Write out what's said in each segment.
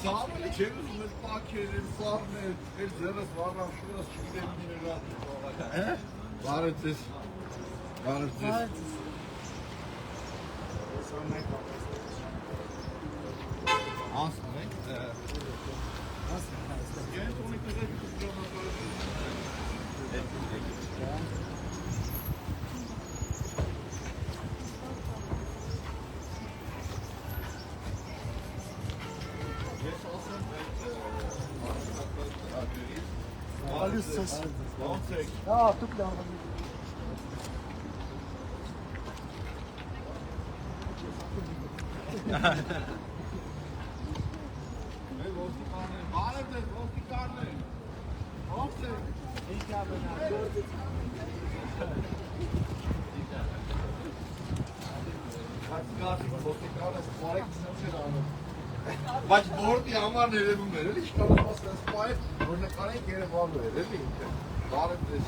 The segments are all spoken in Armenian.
Սաղմելը չեմ ուզում ես պակեր, ես սաղմել, ես ձերս վարամ շուրս չգիտեմ միներատ Բարև ձեզ Բարև ձեզ Անսնում եք? Ես ունի տղետ Тут лава. Բայց բորդի համար ներևում էր, էլի շկալով ասած պայև, որ նկարենք երևալու էր, էլի ինքը, բարև ձեզ։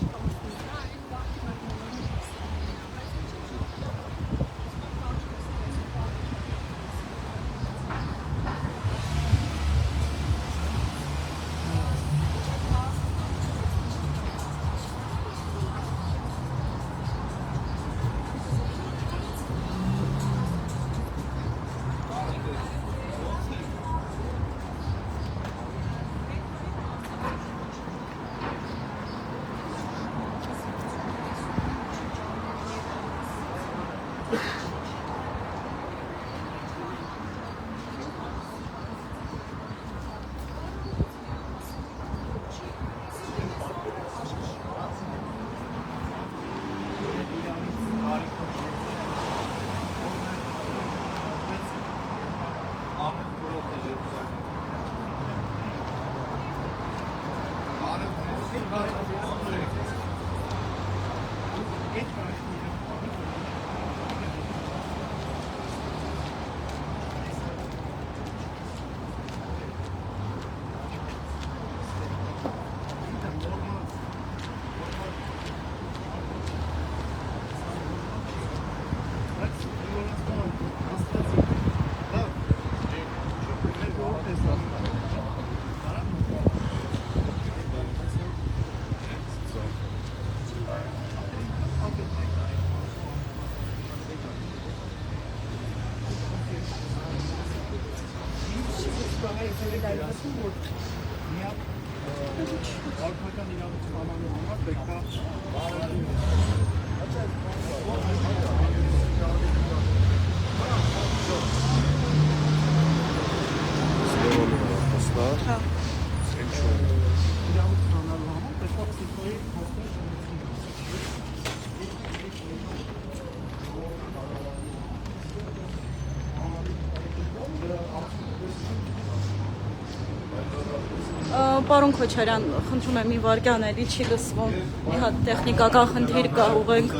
Պարոն Քոչարյան, խնդրում եմ մի վարքյան էլի չի լսվում, մի հատ տեխնիկական խնդիր կա, ուղենք։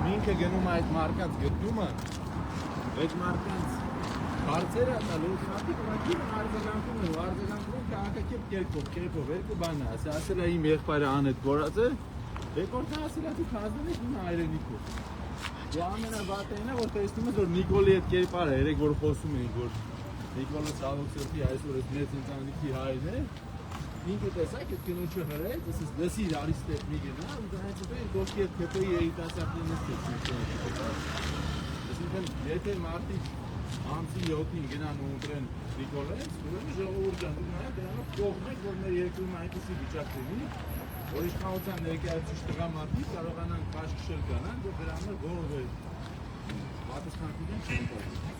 Ինքը գնում այդ մարկանց գտումը, այդ մարկանց Հարցերը տալու շատիկ մակին արձագանքում են, արձագանքում քաղաքակիրթ կերպով, երկու բան է, ասել է իմ եղբայրը անետ գործ է, երկրորդը ասել է դու քազնես իմ հայրենիքով։ Դու ամենավատն է, որ տեսնում ես, որ Նիկոլի հետ կերպարը երեք որ խոսում էինք, որ Նիկոլը Սաղոքսյանի այսօր էս մեծ ընտանիքի հայրն է, ինքը տեսակ այդ կնոջը հրեց, ասես լսի արիստետ մի գնա, ու դրանից հետո իր գողքի հետ ԿՊ-ի երիտասարդներն Այսինքն, եթե մարդիկ ամսի 7-ին գնան ու ընտրեն Նիկոլենց, ուրեմն ժողովուրդ ջան, դուք նայեք դրանով կողմեք, որ մեր երկրում այնպիսի վիճակ լինի, որ իշխանության ներկայացուցիչ տղամարդիկ կարողանան քաշքշել կանան, որ դրա համար գողը պատասխանատվություն չեն կողմի։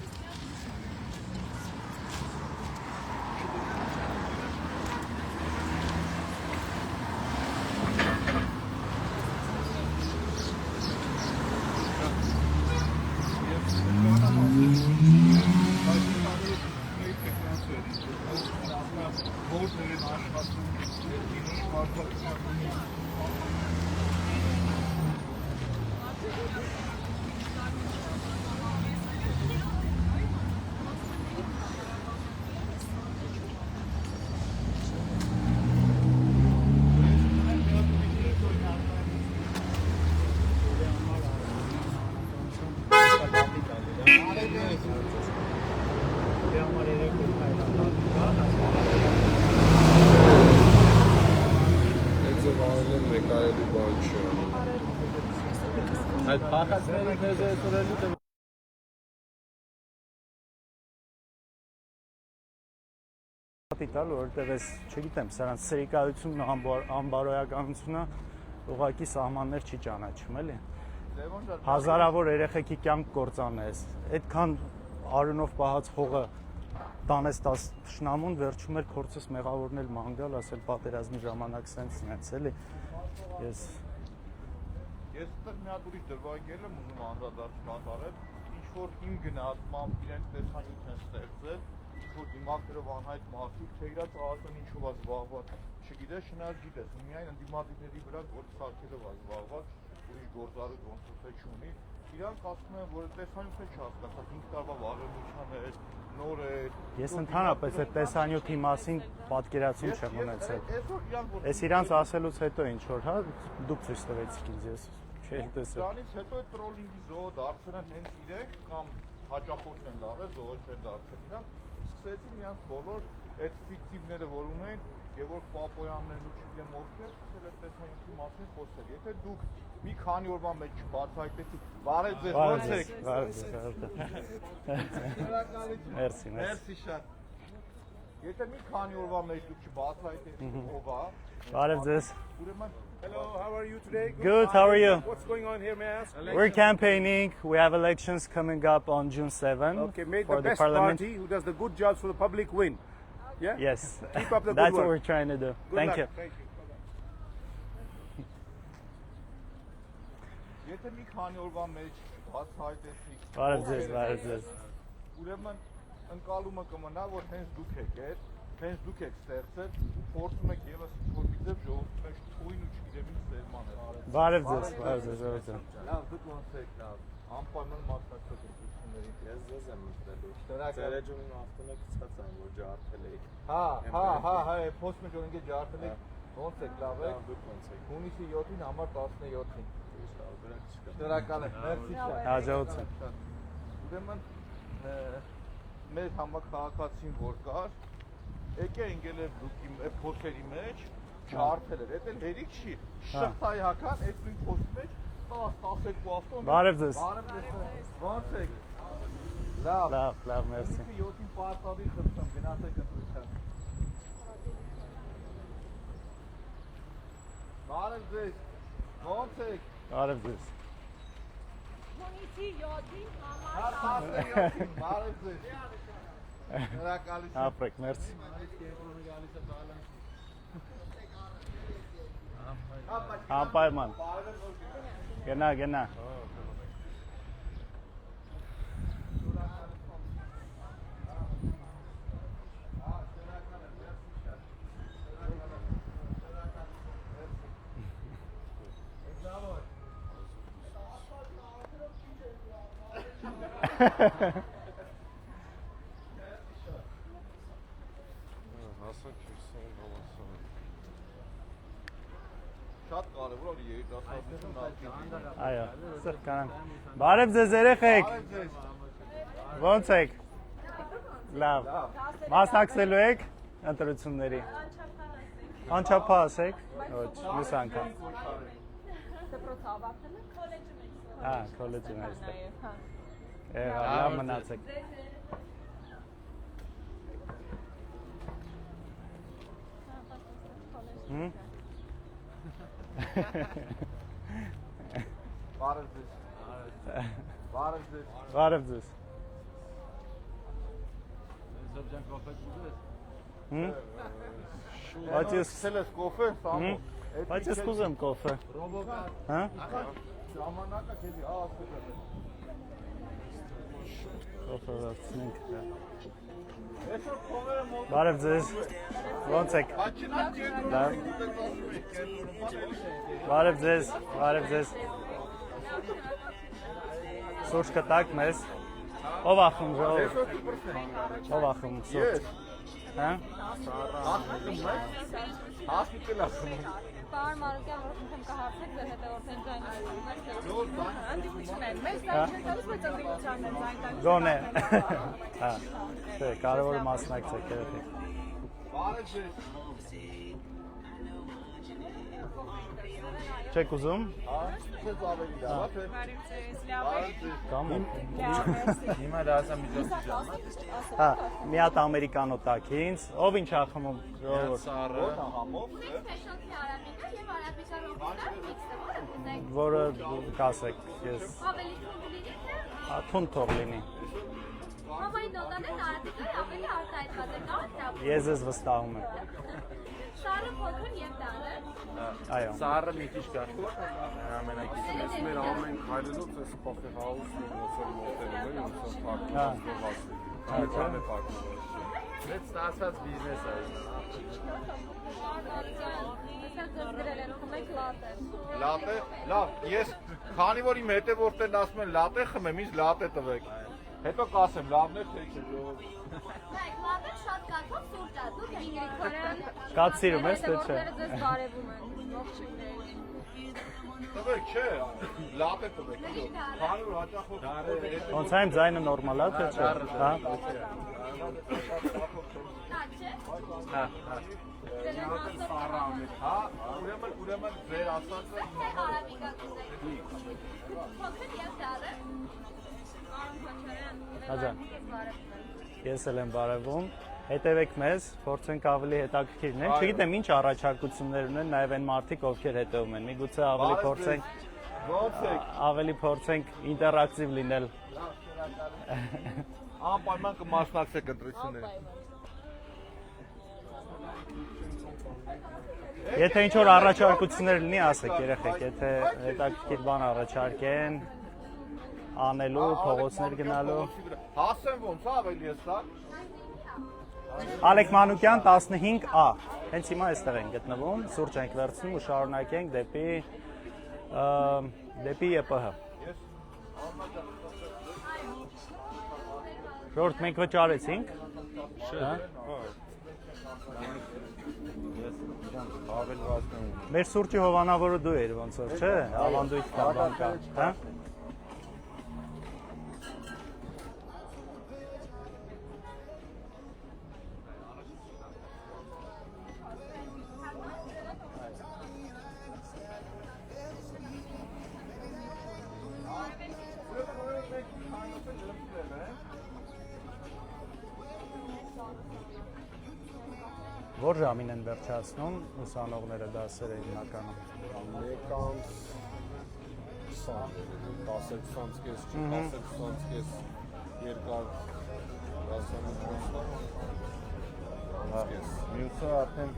Այդ փախածների մեզ է սորելու դե տալ, որովհետև ես չգիտեմ, սրանց սերիկայությունն ու անբարոյականությունը ուղղակի սահմաններ չի ճանաչում, էլի։ Հազարավոր երեխեքի կյանք կործանես, այդքան արյունով պահած հողը տանես տաշնամուն, վերջում էր փորձես մեղավորն էլ ման գալ, ասել պատերազմի ժամանակ սենց, էլի։ Ես այստեղ մի հատ ուրիշ դրվագել եմ ուզում անդրադարձ կատարել, ինչ-որ իմ գնահատմամբ իրենց տեսանյութ են ստեղծել, ինչ-որ դիմակներով անհայտ մարդիկ, թե իրաց ԱԱՍ-ն ինչով է զբաղված, չգիտես, շնայհ գիտես, միայն ընդդիմադիրների վրա գործ սարքելով է զբաղված, ուրիշ գործառույթ ոնց թե չունի, իրանք ասում են, որ տեսանյութը չհասկացած 5 տարվա վաղեմության է, նոր է։ Ես ընդհանրապես այդ տեսանյութի մասին պատկերացում չեմ ունեցել։ Այս իրանց ասելուց հետո ինչ որ, հա, դուք ցույց տվեցիք ինձ ես չէի տեսել։ Դրանից հետո այդ տրոլինգի զոհը դարձել են հենց իրենք կամ հաճախորդն են դարել, զոհը չեն դարձել իրանք, սկսեցին իրանք բոլոր այդ ֆիկտիվները, որ ունեն, Գևորգ Պապոյաններն ու չգիտեմ ովքեր, սկսել այդ տեսանյութի մասին խոսել։ Եթե դուք մի քանի օրվա մեջ չբացահայտեցիք, բարև ձեզ, ո՞նց եք։ Մերսի շատ։ Եթե մի քանի օրվա մեջ դուք չբացահայտեցիք ով է, բարև ձեզ։ ուրեմն Hello, how are you today? Good, how are you? What's going on here, may I ask? We're campaigning. We have elections coming up on June 7 Okay, may for the the best parliament. party who does the good jobs for the public win. Yeah? Yes. Keep up the good That's work. what we're trying to do. Good Thank luck. you. Thank you. եթե մի քանի օրվա մեջ բացահայտեցիք, Բարև ձեզ։ ուրեմն ընկալումը կմնա, որ հենց դուք եք այդ, հենց դուք եք ստեղծել ու փորձում եք եւս ինչ-որ մի ձև ժողովրդի մեջ թույն ու չգիտեմ ինչ սերմանել։ Բարև ձեզ։ Լավ, դուք ոնց եք, լավ, անպայման մասնակցեք ընտրություններին։ Ես ձեզ եմ մտելու։ Շնորհակալ։ Ձերեջումին ավտոնը կցած եմ, որ ջարդել էի։ Հա, post մեջ օրենքը ջարդել եք, ոնց եք, լավ եք։ Դուք ոնց եք։ Հունիսի 7-ին համար 17-ին։ Դրանք չկա։ Շնորհակալ եմ, մերսի շատ։ Հաջողություն։ Ուրեմն մեր համակարգացին որ կար, եկե ընկել էր դուք իմ այդ փոստերի մեջ, ջարդել էր, դա էլ հերիք չի, շղթայի հական այդ նույն փոստի մեջ 10-12 ավտոն։ Բարև ձեզ։ Ոնց եք։ Լավ, Լավ, մերսի։ 7-ին պարտադիր խնդրեմ, գնացեք ընտրության։ Բարև ձեզ, ոնց եք։ Բարև ձեզ։ Հունիսի 7-ին Հա, 17-ին, բարև ձեզ։ Շնորհակալություն։ Ապրեք, մերսի։ Անպայման։ Գնա։ շատ կարևոր է երիտասարդությունը։ Այո, սրտ կանանք։ Բարև ձեզ երեխեք։ Ո՞նց եք։ Լավ։ Մասնակցելու եք ընտրությունների։ Անչափահաս եք։ Ոչ, մյուս անգամ։ Դպրոցը ավարտել եք, քոլեջում եք։ Հա, քոլեջում եք։ Լավ մնացեք։ Բարև ձեզ։ Բարև ձեզ։ Բարև ձեզ։ Բայց ես Սել ես կոֆե, սամո։ Բայց ես կուզեմ կոֆե։ Հա? Ժամանակը քեզի ասել։ Կոֆե վերցնենք։ Այսօր կողերը մոտ։ Բարև ձեզ։ Ո՞նց եք։ Աչինակ ջերմ։ Լավ։ Բարև ձեզ, բարև ձեզ։ Սուրճ կտակ մեզ։ Ով ախում ժողով։ Ով ախում սուրճ։ Հա? Հասպիտալ ասում։ Պարոն Մարուկյան, որ խնդրեմ կհարցեք ձեր հետևորդեն ձայնը։ Հանդիպություն են։ Մեզ ձայն չեն տալիս, բայց ընդդիմությանն են ձայն տալիս։ Գոնե։ Հա։ Չէ, կարևորը մասնակցեք երեխեք։ Բարև ձեզ։ Չեք ուզում։ Հա, ցեզ ավելի լավ է։ Բարև ձեզ։ Կամ։ Հիմա դասա միջոցի։ Հա, մի հատ ամերիկանո տակ ինձ։ Ով ինչ ախմում ժողովուրդ։ Սարը։ Համով։ Specialty արաբիկա եւ արաբիկա ռոբոտը միքսը, որը կուզեք։ Որը կասեք, ես Ավելի թունդ լինի, թե թուն թող լինի։ համային նոտաներն արաբիկայի ավելի արտահայտված է, կարող եք Ես ես վստահում եմ։ Սարը փոքր եւ տանը։ Այո։ Սարը մի քիչ կար։ Ամենակիչը։ Ես մեր ամեն քայլելով ես կոֆե հաուսը ոնց մոտենում եմ, ոնց փակում Հա։ եմ հասցի։ Այդքան է փակում։ Մեծ ստացած բիզնես է։ Այսօր ձեզ գրել են խմեք լատե։ Լատե, լավ, ես քանի որ իմ հետևորդներն ասում են լատե խմեմ, ինձ լատե տվեք։ Հետո կասեմ, լավն է թե չէ։ Նայեք, լավը շատ կաթով սուրճ է, դուք ինգրիքորեն։ Կաթ սիրում ես թե չէ։ Ձեզ բարևում են, ողջույններ։ Տվեք, չէ, լատե տվեք։ Քանի որ հաճախ Ոնց է իմ ձայնը նորմալ է թե չէ։ Հա։ Նա չէ։ Հա։ Հա, ուրեմն ձեր ասածը Թե արաբիկա կուզեք։ Փոքր եւ տանը։ Աջան։ Ես էլ եմ բարևում։ Հետևեք մեզ, փորձենք ավելի հետաքրքիր լինել։ Չգիտեմ ինչ առաջարկություններ ունեն նաև այն մարդիկ, ովքեր հետևում են։ Միգուցե ավելի փորձենք ինտերակտիվ լինել։ անպայման կմասնակցեք ընտրություններին։ Եթե ինչ որ առաջարկություններ լինի, ասեք երեխեք, եթե հետաքրքիր բան առաջարկեն, անելու, փողոցներ գնալու։ Հասեմ ոնց ավելի էս դա։ Ալեք Մանուկյան 15A։ Հենց հիմա այստեղ ենք գտնվում, սուրճ ենք վերցնում ու շարունակենք դեպի ԵՊՀ։ Ժողովուրդ, մենք վճարեցինք։ Հա։ Ավել վազգան։ Մեր սուրճի հովանավորը դու ես ոնց որ, չէ՞։ Ավանդույթ կա, բան կա, հա։ Որ ժամին են վերջացնում ուսանողները դասերը հիմնականում։ 1:20, 10:20 չի, 10:20 երկար Մյուսը արդեն,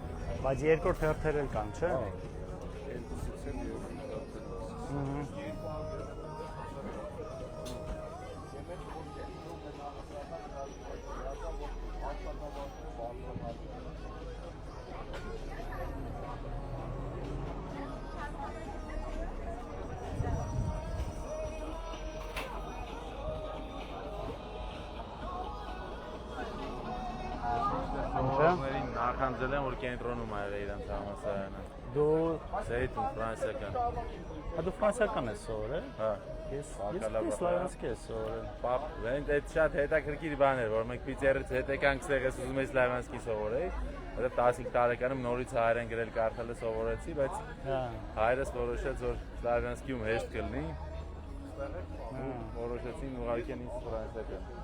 բայց երկրորդ հերթեր էլ կան, չէ՞։ Ժողովուրդներին նախ պահանջել են, որ կենտրոնում այր իրանց համալսարանը։ Դու Սեյթում ֆրանսիական։ դու ֆրանսիական ես սովորել։ Հա։ Ես սլավյանսկի ես սովորել։ Պապ, այդ շատ հետաքրքիր բան էր, որ մենք պիցերից հետ եկանք ստեղ ես ուզում էի սլավյանսկի սովորեի, որտեղ 15 տարեկանում նորից հայերեն գրել կարդալը սովորեցի, բայց հայրս որոշեց, որ սլավյանսկիում հեշտ կլինի։ Որոշեցին ուղղակի ինձ ֆրանսիական։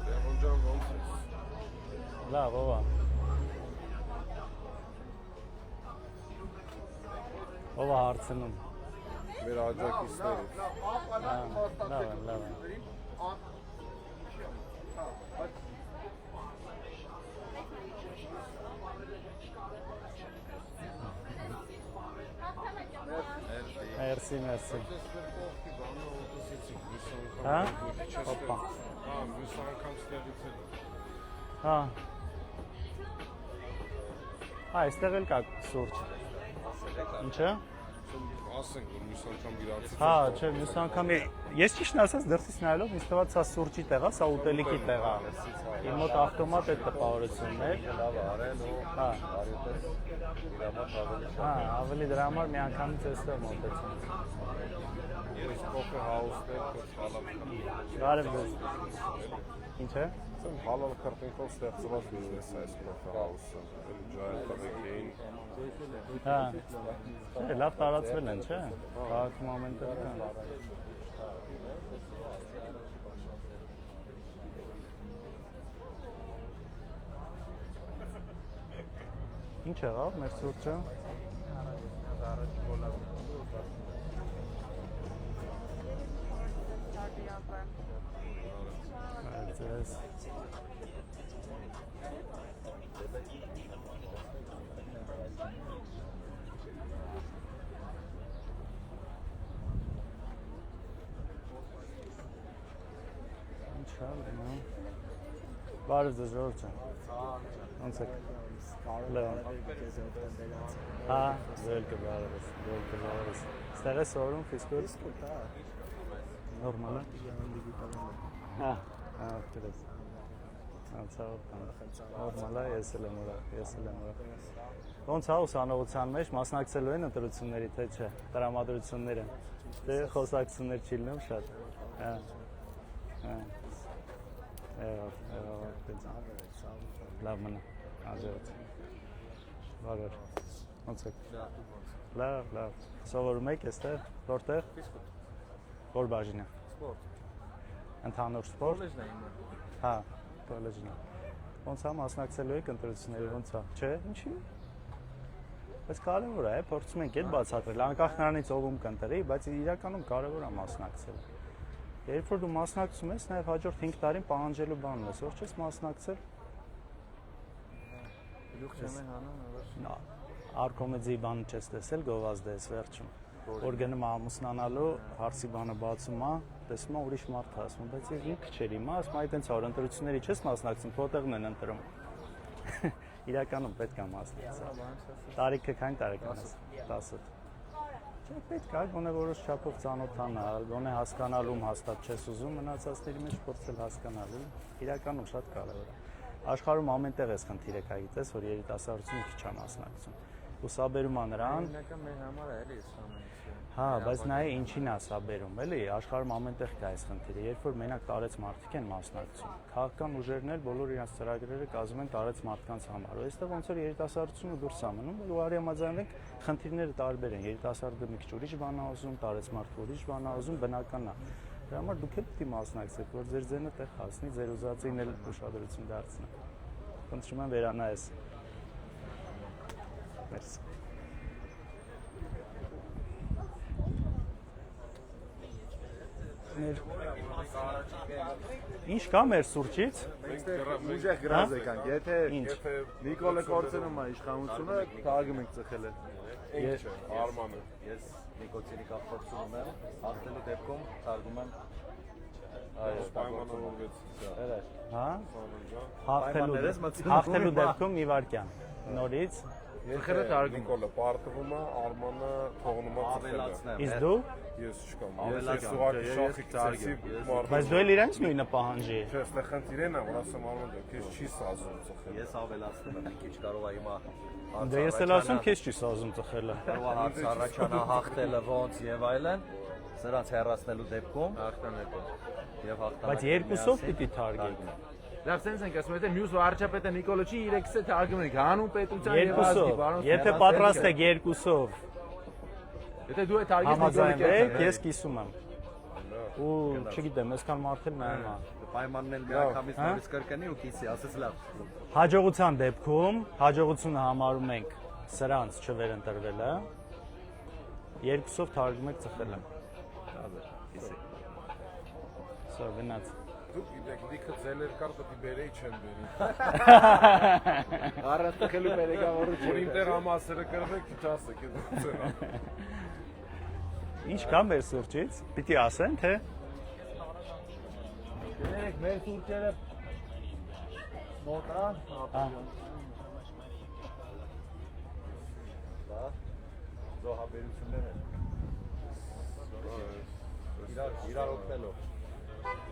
Դեհոնջան ոնց ես։ Լավ, ով է։ Ով է հարցնում։ Մեր աջակիցներից։ Լավ է։ Մերսի։ Հա? Հոպա։ Հա, մյուս անգամ ստեղից էլ։ Հա։ Այստեղ էլ կա սուրճ։ Ինչը։ Ասենք, որ մյուս անգամ իրանցից։ Հա, չէ, մյուս անգամ ես ճիշտն ասած դրսից նայելով ինձ թվաց սա սուրճի տեղ է, սա ուտելիքի տեղ է։ Իմ մոտ ավտոմատ է տպավորությունն է։ Լավ արել ու Հա, արյութես իրամոտ ավելի հա, ավելի դրա համար մի անգամից էստեղ մոտեցում։ Ես կոֆե հաուսներ խալալ։ Բարև ձեզ։ Ինչ է։ Սեմ հալալ քրտինքով ստեղծված բիզնես է այս կոֆե հաուսը։ Էլի ջայր տղեկին։ Հա։ Չէ, լավ տարածվել են, չէ։ Քաղաքում ամենտեղ կան։ Ինչ եղավ մեր սուրճը։ Ձեզ։ Ինչ ալն է։ Բարև ձեզ Ժորժ ջան։ Ոնց եք։ Լավ։ Հա, welcome բարև։ Ստեղ է սորում ֆիզկուտ։ Նորմալ է։ Հա, դրես։ Նորմալ է, ես էլ եմ ուրա։ Ոնց է ուսանողության մեջ մասնակցելու են ընտրությունների, թե չէ, տրամադրությունները։ Դե խոսակցություններ չի լինում շատ։ Հա։ Հա։ Լավ մնա։ Աջակցություն։ Բարև։ Ոնց եք։ Լավ։ Սովորում եք այստեղ, որտեղ։ Որ բաժինը։ Սպորտ։ Ընդհանուր սպորտ։ Կոլեջն է իմը։ Հա, կոլեջն է։ Ոնց է մասնակցելու եք ընտրությունների, ոնց է։ Չէ, ինչի՞։ Բայց կարևոր է, փորձում ենք այդ բացատրել, անկախ նրանից ով ում կընտրի, բայց իրականում կարևոր է մասնակցել։ Երբ որ դու մասնակցում ես, նաև հաջորդ 5 տարին պահանջելու բանն ես, որ չես մասնակցել։ Լուք չեմ են հանում, Արկոմեդիի բանը չես տեսել, գովազդը ես վերջում։ Որ գնում ամուսնանալու, հարսի բանը բացում է, տեսնում է ուրիշ մարդ է ասում, բայց ինքը չէր իմա, ասում այ տենց որ ընտրությունների չես մասնակցում, որտեղն են ընտրում։ Իրականում պետք է մասնակցել։ Տարիքը քանի տարեկան ես։ 10-ը։ Չէ, պետք է գոնե որոշ չափով ծանոթանալ, գոնե հասկանալում հաստատ չես ուզում, մնացածների մեջ փորձել հասկանալ։ Իրականում շատ կարևոր է։ Աշխարհում ամենտեղ էս խնդիրը կա, գիտես, որ երիտասարդությունը քիչ է մասնակցում։ Ու սա բերում է նրան։ Հիմնական մեր համար է էլի սա ամենը։ Հա, բայց նայ ինչին է սա բերում, էլի, աշխարհում ամենտեղ կա այս խնդիրը, երբ որ մենակ տարեց մարդիկ են մասնակցում։ Քաղաքական ուժերն էլ բոլոր իրենց ծրագրերը կազմում են տարեց մարդկանց համար։ Ու այստեղ ոնց որ երիտասարդությունը դուրս է մնում, ու արի համաձայնենք խնդիրները տարբեր են։ Երիտասարդը մի քիչ ուրիշ բան է ուզում, տարեց մարդը ուրիշ բան է ուզում, բնական է։ Դրա համար դուք էլ պետք է մասնակցեք, որ ձեր ձենը տեղ հասնի, ձեր ուզածին էլ ուշադրություն դարձնեք։ Խնդրում եմ վերանայես։ Մերսի։ Ինչ կա մեր սուրճից։ Ուժեղ գրազ եկանք, եթե Նիկոլը կորցնում է իշխանությունը, թագում ենք ծխել է։ Ինչ է, Արմանը։ Ես նիկոտինի կապակցում եմ, հաղթելու դեպքում թարգում եմ Պայմանավորվեց դա։ Հա։ Սանոն ջան։ Հաղթելու դեպքում մի վարքյան։ Նորից Եղել է Նիկոլը պարտվում է, Արմանը թողնում է ծխելը։ իսկ դու Ես չկամ։ Ես ուղղակի շախի ծեցի բայց դու էլ իրենց նույնը պահանջի։ Չէ, ստեղ խնդիրն է, որ ասեմ Արման դու քեզ չի սազում ծխել։ Ես ավելացնում եմ, մի քիչ կարող է հիմա Դե ես էլ ասում քեզ չի սազում ծխելը։ կարող է հարց առաջանա հաղթելը ոնց եւ այլն, սրանց հեռացնելու դեպքում հաղթան հետո եւ հաղթան։ Բայց երկուսով պիտի թարգենք։ Լավ, sense ենք ասում, եթե մյուս վարչապետը Նիկոլը չի, իրեքս է թարգմեն եք, հանուն պետության եւ ազգի, Երկուսով։ բարոն։ Եթե պատրաստ եք երկուսով Եթե դու այդ թարգմեն համաձայնվեք, ես կիսում եմ։ Ու չգիտեմ, այսքան մարդել նայում է։ Պայմանն էլ միանգամից նորից կրկնի ու կիսի, ասես լավ։ Հաջողության դեպքում հաջողությունը համարում ենք սրանց չվերընտրվելը։ Երկուսով թարգում եք ծխելը։ Սա գնաց։ Դուք գիտեք, լիքը ձելեր կար, պետք է բերեի չեմ բերի։ Առանց տխելու մերեկավորություն։ Որ իմ տեղ համասերը կրվեք, ինչ ասեք, ոնց է։ Ինչ կա մեր սուրճից։ Պիտի ասեն, թե Գներեք մեր սուրճերը մոտա, Զոհաբերություններ են։ Իրար օգնելով։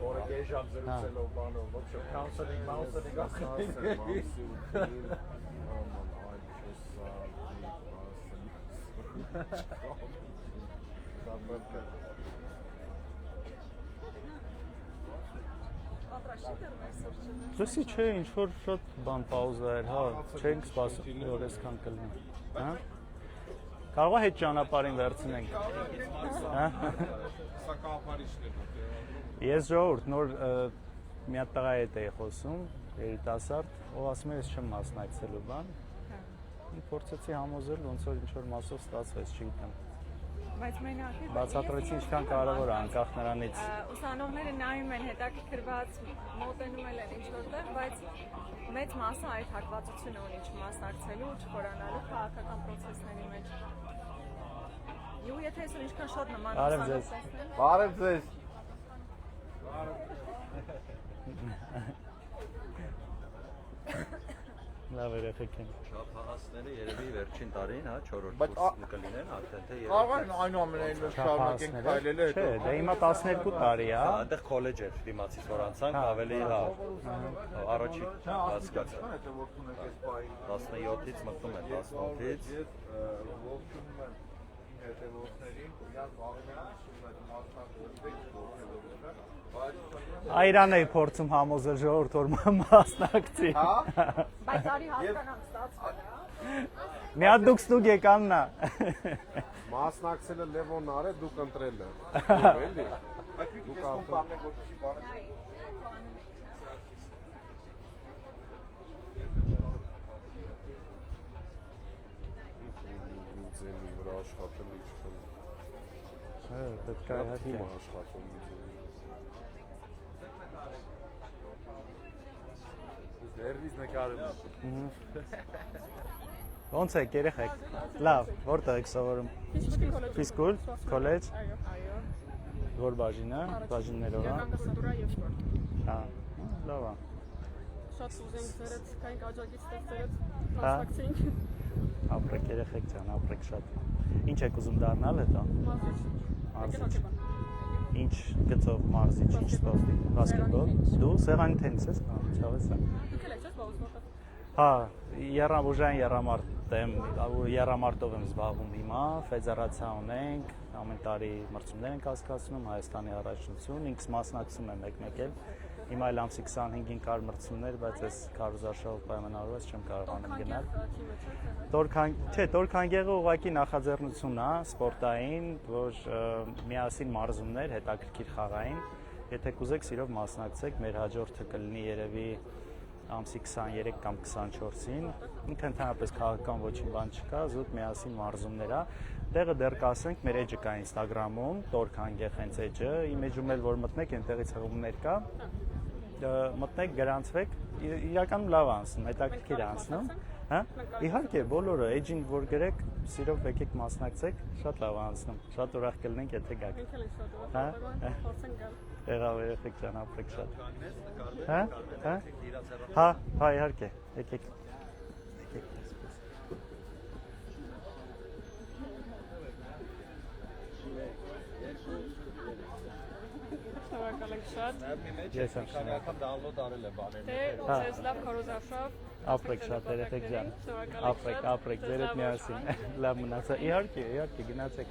Օրը կես ժամ զրուցելով բանով, ոչը counseling Դրսի չէ, ինչ որ շատ բան պաուզա էր, հա, չենք սպասում, որ այսքան կլինի, հա։ Կարող է հետ ճանապարհին վերցնենք։ Հա։ Սա կապարիչներ է։ Ես ժողովուրդ նոր մի հատ տղայի հետ էի խոսում, երիտասարդ, ով ասում է ես չեմ մասնակցելու բան։ Փորձեցի համոզել, ոնց որ ինչ որ մասով ստացվեց, չգիտեմ։ Բայց մենակ Բացատրեցի ինչքան կարևոր է անկախ նրանից։ Ուսանողները նայում են հետաքրքրված, մոտենում են ինչ որտեղ, բայց մեծ մասը այդ հակվածությունը ունի չմասնակցելու, չխորանալու քաղաքական process-ների մեջ։ Ու եթե այսօր ինչքան շատ նման Բարև ձեզ։ Բարև ձեզ։ Լավ երեխեք են։ Շաբաթները երևի վերջին տարին, հա, 4-րդ Բայց կուրսն կլինեն, արդեն թե Կարող են այնուամենայնիվ շարունակենք քայլել հետո։ Չէ, դե հիմա 12 տարի է, հա։ այդտեղ քոլեջ էր դիմացից որ անցանք, ավելի լավ։ Առաջի հասկացա։ Հետո որ ունեք այս բայ 17-ից մտնում են 18-ից։ ես ողջունում եմ հետևորդներին, իրանց աղմերում եմ մասնակցել ողջունելուց, Այրան էի փորձում համոզել ժողովուրդ որ մասնակցի։ Բայց արի հասկանամ ստացվել է։ Մի հատ դուք ստուգ եկաննա։ Մասնակցելը Լևոնն արել, դուք ընտրել եք։ Էլի։ Բայց դուք կամպանեք ոչինչ բանը։ Ձենի վրա աշխատել իշխան։ Հա, պետք է իհարկե։ Հիմա աշխատում։ Դերվիզ նկարում եմ։ Ոնց եք երեխեք։ Լավ, որտեղ եք սովորում։ Ֆիզկուլ, քոլեջ։ Այո։ Որ բաժինը, բաժիններով, հա։ Կասատուրա եւ սպորտ։ Հա, լավ է։ Շատ ուզենք ձերդ կային աջակից ստեղծերդ Հա։ մասնակցենք։ Ապրեք երեխեք ջան, ապրեք շատ։ Ինչ եք ուզում դառնալ հետո։ Մարզիչ։ Ինչ գծով մարզիչ, ինչ սպորտի, բասկետբոլ։ Դու սեղանի թենիս ես կամ չավես է։ Դուք էլ եք չէ՞ զբաղվում։ Հա, ուժային երամարտ եմ, երամարտով եմ զբաղվում հիմա, ֆեդերացիա ունենք, ամեն տարի մրցումներ ենք հասկացնում, Հայաստանի առաջնություն, ինքս մասնակցում եմ մեկ-մեկ էլ, հիմա էլ ամսի 25-ին կար մրցումներ, բայց այս քարոզարշավով պայմանավորված չեմ կարողանում գնալ։ Տորքանգեղը ուղղակի նախաձեռնություն է, սպորտային, որ միասին մարզումներ, հետաքրքիր խաղային, եթե կուզեք սիրով մասնակցեք, մեր հաջորդը կլինի երևի ամսի 23 կամ 24-ին, ինքը ընդհանրապես քաղաքական ոչինչ բան չկա, զուտ միասին մարզումներ է։ Տեղը դեռ կասենք, մեր էջը կա Instagram-ում, Տորքանգեղ հենց էջը, իմեջում էլ որ մտնեք, այնտեղից հղումներ կա։ Մտնեք, գրանցվեք, իրականում լավ անցնում, հետաքրքիր անցնում։ Հա? Իհարկե, բոլորը էջին որ գրեք, սիրով եկեք մասնակցեք, շատ լավ անցնում։ Շատ ուրախ կլինենք, եթե գաք։ Հա? Եղավ երեխեք ջան, ապրեք շատ։ Հա? Հա? Հա, հա, իհարկե, եկեք։ Եկեք։ Շնորհակալ ենք շատ։ Ես եմ շնորհակալ։ Դաունլոդ արել է բաներն։ Դե, ձեզ լավ քարոզարշավ։ Ապրեք շատ, երեխեք ջան։ Ապրեք, ապրեք, ձերդ միասին։ Լավ մնացա։ Իհարկե, իհարկե, գնացեք։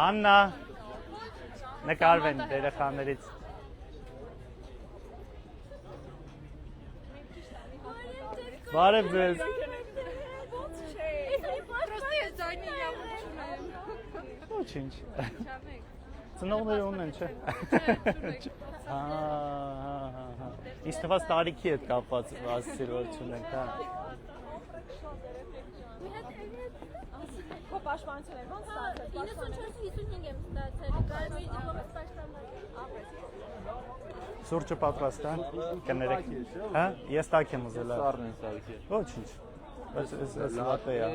Աննա, նկարվեն երեխաներից։ Բարև ձեզ։ Ոչինչ։ Ծնողները ունեն, չէ։ Իսկ թվաց տարիքի հետ կապված ասացիրություն ենք, հա։ Քո պաշտպանությունն ոնց ստացել։ 94-55 եմ ստացել, կարմիր դիպլոմս պաշտպանվել։ Սուրճը պատրաստ է, կներեք։ Հա, ես տակ եմ ուզել։ Սառն են սարքի։ Ոչինչ։ Այս լատե է։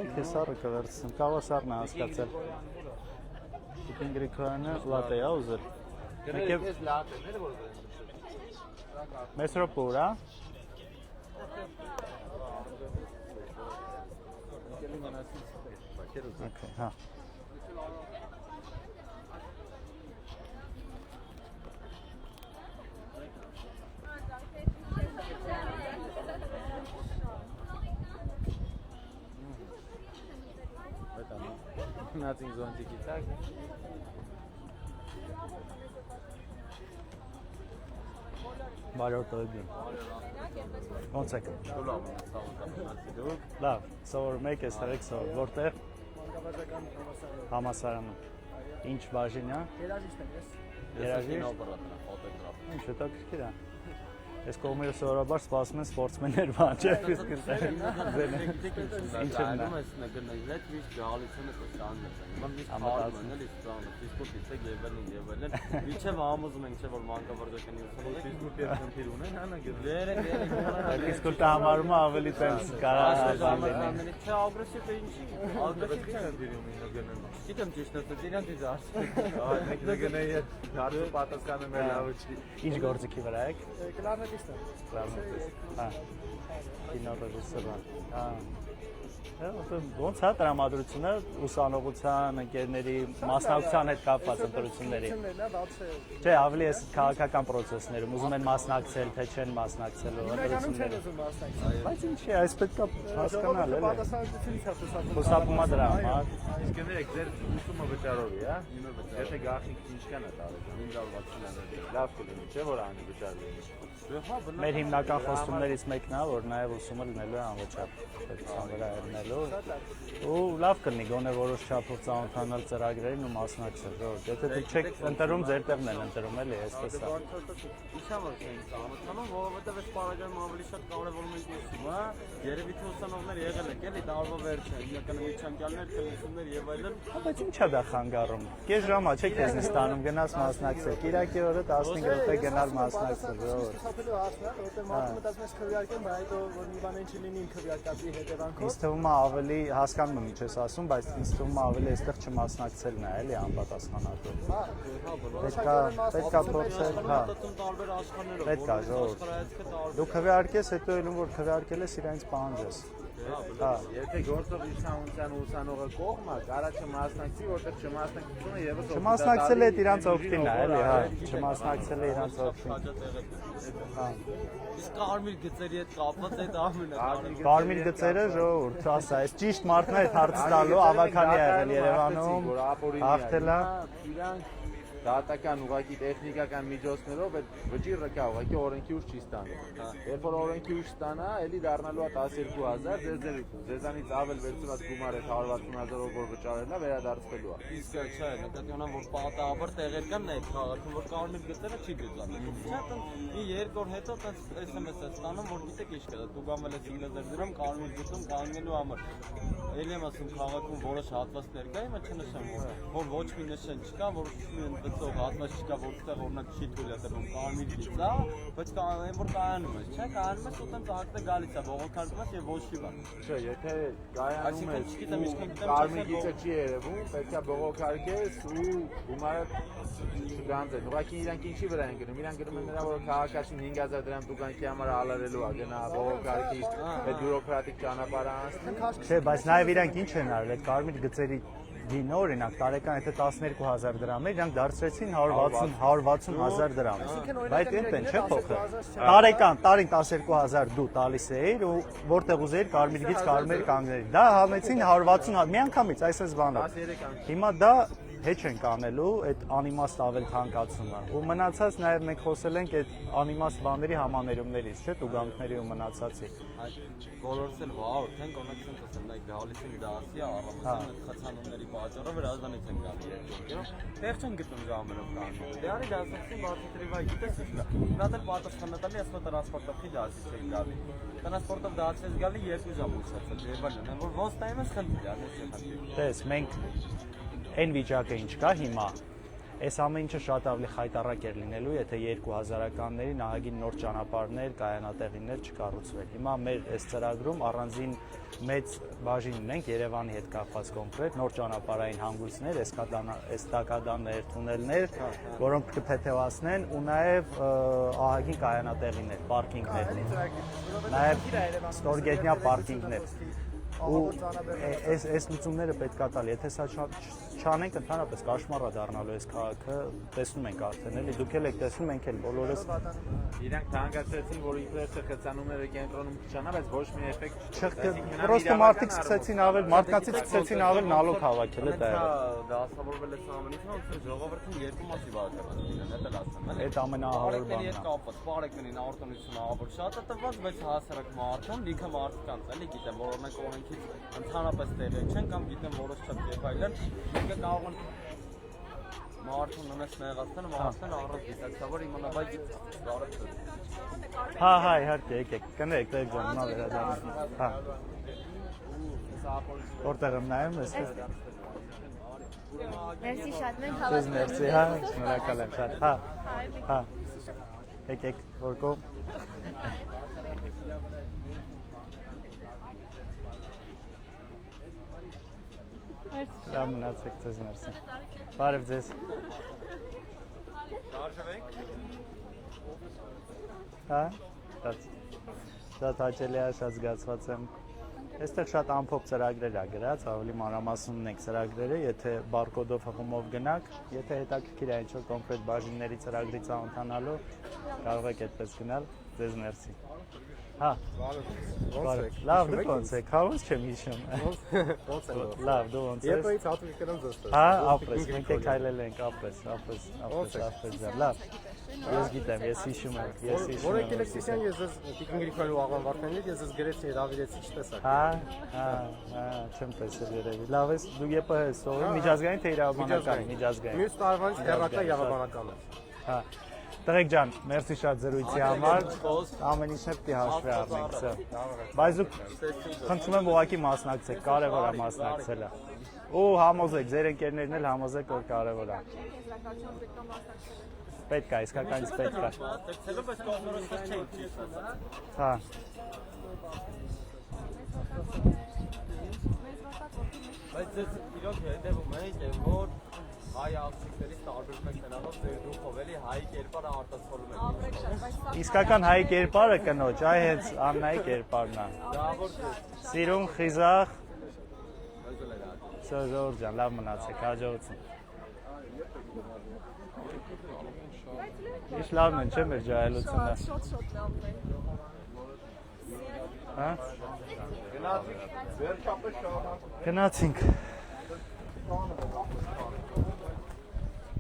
Okay, սառը կվերցնեմ։ Կավա սառն է հասկացել։ Դուքին գրիքանը լատե է ուզել։ Եկեք լատեներ որ մեծ ռոպուր, հա։ Okay, հա։ Nothing's on tiki-tak. Բարոյ տղեկ։ Ոնց եք։ Լավ, սովորում եք, ես հրեք սովոր։ Որտեղ։ Համասարանում։ Ինչ բաժին է։ Երաժիշտ։ Ինչ հետաքրքիր է։ Այս կողմերը սովորաբար սպասում են սպորտսմեններ բան, չէ՞։ Իսկ ինչ է նա։ Նկնեգլետ միշտ գալիցնը կստանն է։ Ման միշտ հարմարն էլի ստանը, ֆիզկուլտից է եվելին։ Միջև ամոզում ենք, չէ՞ որ մանկավարժականի ուսանող է։ Ֆիզկուլտի խնդիր ունեն, հա նա գլերը։ Ֆիզկուլտը համարում է ավելի տենց կարա լինի։ Չէ, ագրեսիվ է ինչի։ Ագրեսիվ չէ դիրում նգնեն։ Գիտեմ ճիշտ է, դրանց դիզ արժի։ Նգնեն է հարցը պատասխանը մեր լավը չի։ Ինչ գործիքի վրա եք։ Կլարնետիստ է։ Հա։ Կինոռեժիսոր։ Հա։ Ոնց է տրամադրությունը ուսանողության, ընկերների, մասնակցության հետ կապված ընտրությունների։ Չէ, ավելի է քաղաքական process-ներում, ուզում են մասնակցել, թե չեն մասնակցելու ընտրությունները։ Բայց ինչ է, այս պետք է հասկանալ, էլի։ Խուսափում է դրա համար։ Իսկ գներեք, ձեր ուսումը վճարովի, հա։ Եթե գախինք ինչքան է տարել, 560 լավ կլինի, չէ՞ որ անի վճար լինի։ Մեր հիմնական խոստումներից մեկն է, որ նաև ուսումը լինելու է անվճար, պետության վրա ելնելու։ Ու լավ կլինի գոնե որոշ չափով ծանոթանալ ծրագրերին ու մասնակցել, ժողովուրդ։ Եթե դուք չեք ընտրում, ձեր տեղն են ընտրում, էլի, այսպես է։ Ինչա՞ որ չեն ծանոթանում, որովհետև այս պարագայում ավելի շատ կարևորում է ուսումը, հա։ Երևի թե ուսանողներ եղել եք, էլի, տարվա վերջը, հիմնական միջանկյալներ, քննություններ եւ այլն։ Բայց ի՞նչ է դա խանգարում։ Կես ժամ է, չէ՞ քեզնից ստանում գնաս մասնակցել։ Կիրակի օրը 15 րոպե գնալ մասնակցել, ժողովուրդ։ Որտեղ մարդը մտածում ես քվեարկեմ, բայց հետո որ մի բան չլինի քվեարկածի հետևանքով։ Ինձ թվում է ավելի հասկանում եմ ինչ ես ասում, բայց ինձ թվում է ավելի այստեղ չմասնակցելն է, էլի անպատասխանատու։ Պետքա փորձել, հա։ Պետքա ժողովուրդ։ Դու քվեարկես, հետո ելում որ քվեարկել ես իրանից պահանջես։ Հա, եթե գործող իշխանության ուսանողը կողմ է, կարա չմասնակցի, որտեղ չմասնակցությունը եւս չմասնակցել է իրանց օգտին է, էլի, հա, չմասնակցել է իրանց օգտին։ Հա։ Իսկ կարմիր գծերի հետ կապված այդ ամենը։ Կարմիր գծերը ժողովուրդ, ասա, այս ճիշտ մարդն է հարց տալու, ավականի ա եղել Երևանում, հաղթել է։ դատական ուղղակի տեխնիկական միջոցներով այդ վճիռը կա ուղղակի օրենքի ուժ չի ստանում։ Երբ որ օրենքի ուժ ստանա, էլի դառնալու է 12000, ձեզանից ավել վերցված գումարը 160000 որ վճարելն է, վերադարձվելու է։ Իսկ չէ, նկատի ունեմ որ պատահաբար տեղեր կան այդ քաղաքում, որ կարմիր գծերը չի դիզայնել։ Չէ, մի երկու օր հետո տես SMS է ստանում, որ գիտեք ինչ կա, դու գամել ես ինգլիզերեն կարմիր գծում կանգնելու համար։ Էլի եմ ասում քաղաքում որոշ հատվածներ կա, հիմա չնշեմ, որ ոչ մի նշան չկա, որ գծող հատված չկա, որտեղ օրինակ չի թույլ է տրվում կարմիր գիծ, բայց այն որ կայանում ես, չէ՞, կայանում ես ու տենց ակտը գալիս է, բողոքարկում ես եւ ոչի բան։ Չէ, եթե կայանում ես, չգիտեմ, կարմիր գիծը չի երևում, պետք է բողոքարկես ու գումարը չգանձես։ Ուղղակի իրանք ինչի վրա են գնում։ Իրանք գնում են նրա որ քաղաքացին 5000 դրամ տուգանքի համար ալարելու է գնա բողոքարկի այդ բյուրոկրատիկ ճանապարհը անցնի։ Չէ, բայց նաև իրանք ինչ են արել, այդ կարմիր գծերի գինը օրինակ տարեկան եթե 12000 դրամ էր, իրանք դարձրեցին 160,000 դրամ։ Բայց այնտեն չէ փոխը։ Տարին 12000 դու տալիս էիր ու որտեղ ուզեիր կարմիր գիծ կարմիր կանգնել։ Դա հանեցին 160, միանգամից այսպես բանով։ Հիմա դա հեչ ենք անելու այդ անիմաստ ավել թանկացումը։ Ու մնացած նաև մենք խոսել ենք այդ անիմաստ բաների համաներումներից, չէ՞, տուգանքների ու մնացածի։ Բոլորս էլ վաղ են կոնեկցիոն տեսել, նայ գալիս են դասի առավոտյան խցանումների պատճառով հրազդանից են գալի երկու։ Տեղ չեն գտնում ժամերով կանգնել։ Դե արի դասացին բարձրի վայ գիտես ինչ կա։ Նա դեռ պատասխանը տալի, ասում է տրանսպորտովի դասից է գալի։ Տրանսպորտով դասից գալի 2 ժամ ուշացել։ Եվ այլն, որ ոնց նայում ես խնդիր, արնես։ Տես, մենք այն վիճակը ինչ կա հիմա, այս ամեն ինչը շատ ավելի խայտառակ էր լինելու, եթե 2000-ականներին ահագին նոր ճանապարհներ, կայանատեղիներ չկառուցվեր։ Հիմա մեր այս ծրագրում առանձին մեծ բաժին ունենք Երևանի հետ կապված կոնկրետ նոր ճանապարհային հանգույցներ, էստակադաներ, թունելներ, որոնք կթեթևացնեն ու նաև ահագին կայանատեղիներ, պարկինգներ, նաև ստորգետնյա պարկինգներ։ Ու այս լուծումները պետք է տալ, եթե սա չանենք ընդհանրապես կաշմար է դառնալու այս քաղաքը, տեսնում ենք արդեն, էլի դուք էլ եք տեսնում, մենք էլ բոլորս իրանք թանկացրեցին, որ իբրև խցանումները կենտրոնում չանա, բայց ոչ մի էֆեկտ Պրոստը մարդիկ սկսեցին ավել, մարդկանցից սկսեցին ավել նալոգ հավաքել, դա է։ Դասավորվել է սա ամենից, ոնց ժողովրդին երկու մասի բաժանվել են, դա ասեմ, էլի։ Այդ ամենահավոր բանն է։ Կապված, բարեկնին արտոնությունը ավոր շատ է տված, բայց հասարակ մարդուն լիքը մարդկանց էլի գիտեմ, որ օրինակ օրենքից ընդհանրապես տեղի չեն կամ գիտեմ որոշ չափ եւ այլն, ինքը կարող են մարդուն ունես նեղացնել, մարդուն առանց դիտակցավոր իմանա, բայց բարդ է։ Հա, իհարկե, եկեք, կներեք, դեք ջան, նա վերադառնանք։ Հա։ Որտեղ եմ նայում, այսպես։ Մերսի շատ մենք Ձեզ մերսի, հա, շնորհակալ եմ շատ։ Հա։ Հա։ Եկեք, որ կողմ։ Լավ մնացեք, ձեզ մերսի։ Բարև ձեզ։ Շարժվենք։ Հա, շատ հաճելի է, շատ զգացված եմ։ Այստեղ շատ ամփոփ ծրագրեր է գրած, ավելի մանրամասն ունենք ծրագրերը, եթե բարկոդով հղումով գնաք, եթե հետաքրքիր է ինչ-որ կոնկրետ բաժինների ծրագրի ծանոթանալու, կարող եք այդպես գնալ, ձեզ մերսի։ Հա, լավ, դուք ոնց եք, հա ոնց չեմ հիշում։ Լավ, դու ոնց ես։ Երբեից հատուկ եկել եմ ձեզ տեղ։ Հա, ապրես, մենք եք հայլել ենք, ապրես ջան, լավ։ Ես գիտեմ, ես հիշում եմ, Որ եկել եք Սիսիան, ես ձեզ Տիկին Գրիգորյանի ու Աղվան Վարդանյանից, ես ձեզ գրեցի, հրավիրեցի, չտեսաք։ Հա, չեմ տեսել երևի։ Լավ ես, դու ԵՊՀ ես սովորում, միջազգային թե իրավաբանական, միջազգային։ Մյուս տարվանից հեռակա իրավաբանական է։ Հա։ Տղեկ ջան, մերսի շատ զրույցի համար, ամեն ինչն է պիտի հաշվի առնենք, սա։ Բայց դուք խնդրում եմ ուղղակի մասնակցեք, կարևոր է մասնակցելը։ Ու համոզեք, ձեր ընկերներն էլ համոզեք, որ կարևոր է։ Պետք է, իսկականից պետք է։ Հա։ Բայց ես իրոք հետևում եմ, որ հայ աղջիկներից տարբերում եք նրանով ձեր դուխով էլի հայի կերպարը արտացոլում եք։ Իսկական հայի կերպարը կնոջ, այ հենց Աննայի կերպարն է։ Սիրուն, խիզախ։ Ժողովուրդ ջան, լավ մնացեք, հաջողություն։ Ինչ լավն են, չէ՞ մեր ջահելությունը։ Շատ լավն է։ Հա։ Գնացինք, վերջապես շարունակում։ Գնացինք։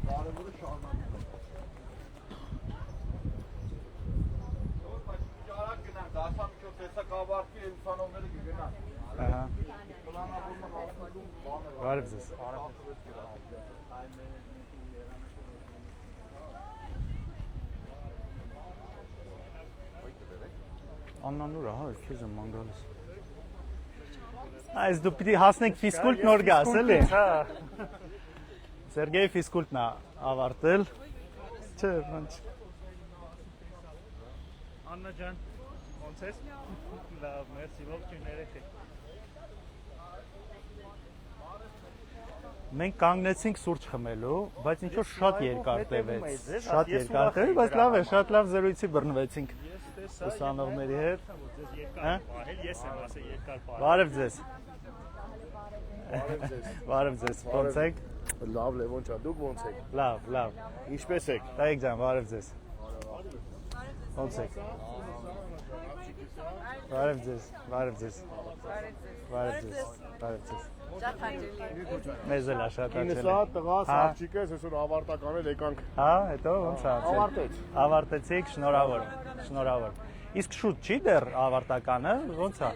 Կարևորը շարունակում։ Ճարակ գնանք, դասամիջով տեսակ ավարտի և ուսանողները կգնան։ Ահա։ Պլանավորումը հասնելու բանը։ Բարև ձեզ։ Աննանուրա, հա, քեզ եմ ման գալիս։ Այս դու պիտի հասնենք ֆիզկուլտ նոր գաս, էլի։ Հա։ Սերգեյ ֆիզկուլտն է ավարտել։ Չէ, ոնց։ Աննա ջան, ոնց ես։ Լավ, մերսի, ողջույն երեխեք։ Մենք կանգնեցինք սուրճ խմելու, բայց ինչ որ շատ երկար տևեց։ Շատ երկար տևեց, բայց լավ է, շատ լավ զրույցի բռնվեցինք ուսանողների հետ։ Ես եմ ասել երկար պահել։ Բարև ձեզ։ Բարև ձեզ։ Ոնց եք։ Լավ Լևոն ջան, դուք ոնց եք։ Լավ, լավ։ Ինչպե՞ս եք։ Տայիկ ջան, բարև ձեզ։ Ոնց եք։ Բարև ձեզ, բարև ձեզ։ Բարև ձեզ, բարև ձեզ։ Շատ հաճելի։ Մեզ էլ շատ հաճելի։ Ինձ տղաս աղջիկս այսօր ավարտական էլ եկանք։ Հա, հետո ոնց է։ Ավարտեց։ Ավարտեցիք, շնորհավոր, շնորհավոր։ Իսկ շուտ չի դեռ ավարտականը, ոնց է։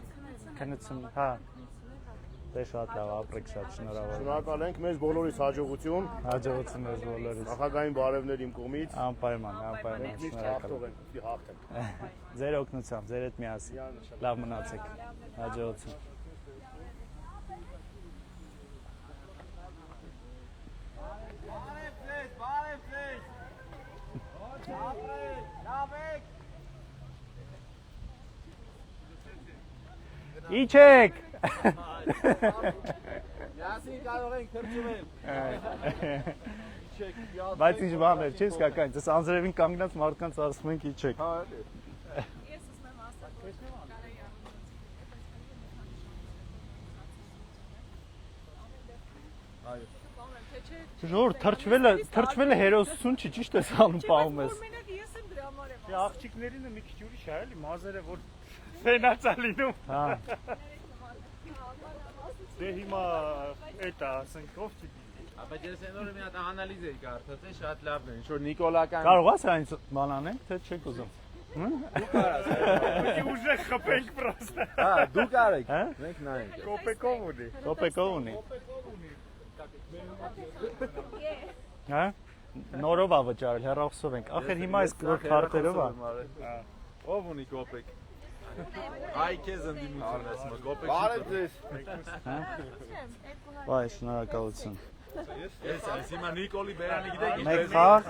Քնեցում, հա։ Դե շատ լավ, ապրեք շատ, շնորհավոր։ Շնորհակալ ենք մեզ բոլորիս հաջողություն։ Հաջողություն մեզ բոլորիս։ Նախագահային բարևներ իմ կողմից։ Անպայման, անպայման, շնորհակալ եմ։ Հաղթենք։ Ձեր օգնությամբ, ձեր հետ միասին։ Լավ մնացեք։ Հաջողություն։ Իջեք։ Միասին կարող ենք թրջուվել։ Բայց ինչ բան է, չես կական, դες անձրևին կանգնած մարդկանց ասում ենք իջեք։ Հա, էլի։ Ես ուզում եմ ասել, Ժողովուրդ, թրջվելը հերոսություն չի, ճիշտ ես անում, պահում ես։ ես եմ դրա համար եմ ասել։ Աղջիկներինը մի քիչ ուրիշ է, էլի, մազերը որ ֆենաց է լինում։ Հա։ Դե հիմա էտա, ասենք, ով չի։ Բայց ես այն օրը մի հատ անալիզ էի կարդացել, շատ լավն է, ինչ որ նիկոլական։ Կարող ես այն բան անենք, թե չեք ուզում։ Դու կարաս։ Ուժեղ խփենք պրոստը։ Հա, դու կարեք։ Մենք նայենք։ Կոպեկով ունի։ Կոպեկով ունի։ Հա։ Նորով է վճարել, հեռախոսով ենք։ Ախր հիմա այս քարտերով է։ Ով ունի կոպեկ։ Այ քեզ ընդդիմություն ասում եմ, կոպեկ։ Բարև ձեզ։ Վայ, շնորհակալություն։ Ես հիմա Նիկոլի բերանի գիտեք ինչ։ Մեկ խաղ։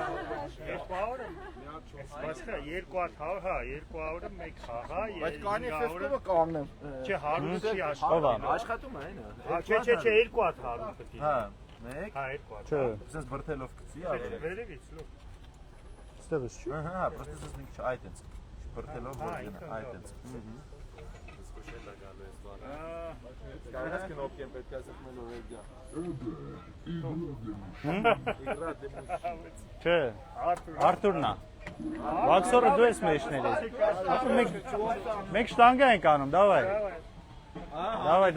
200-ը, 200, հա, 200-ը մեկ խաղ, հա, Բայց կանի ֆեստովը կանեմ։ Չէ, 100-ը չի Ով է։ Աշխատում է այն։ Չէ, 200 հարու պետք է։ Հա, մեկ։ Հա, 200։ Չէ, Սենց բրթելով գցի ավելի։ Վերևից, լավ։ ստեղից չի։ Հա, պրոստը սենց մի քիչ այդենց։ Բրթելով որ այդենց։ Կարես կնոպի եմ պետք է զգնելով էգա։ Չէ, Արթուրն է։ Վաքսորը դու ես մեջներից։ Մենք շտանգա ենք անում, դավայ։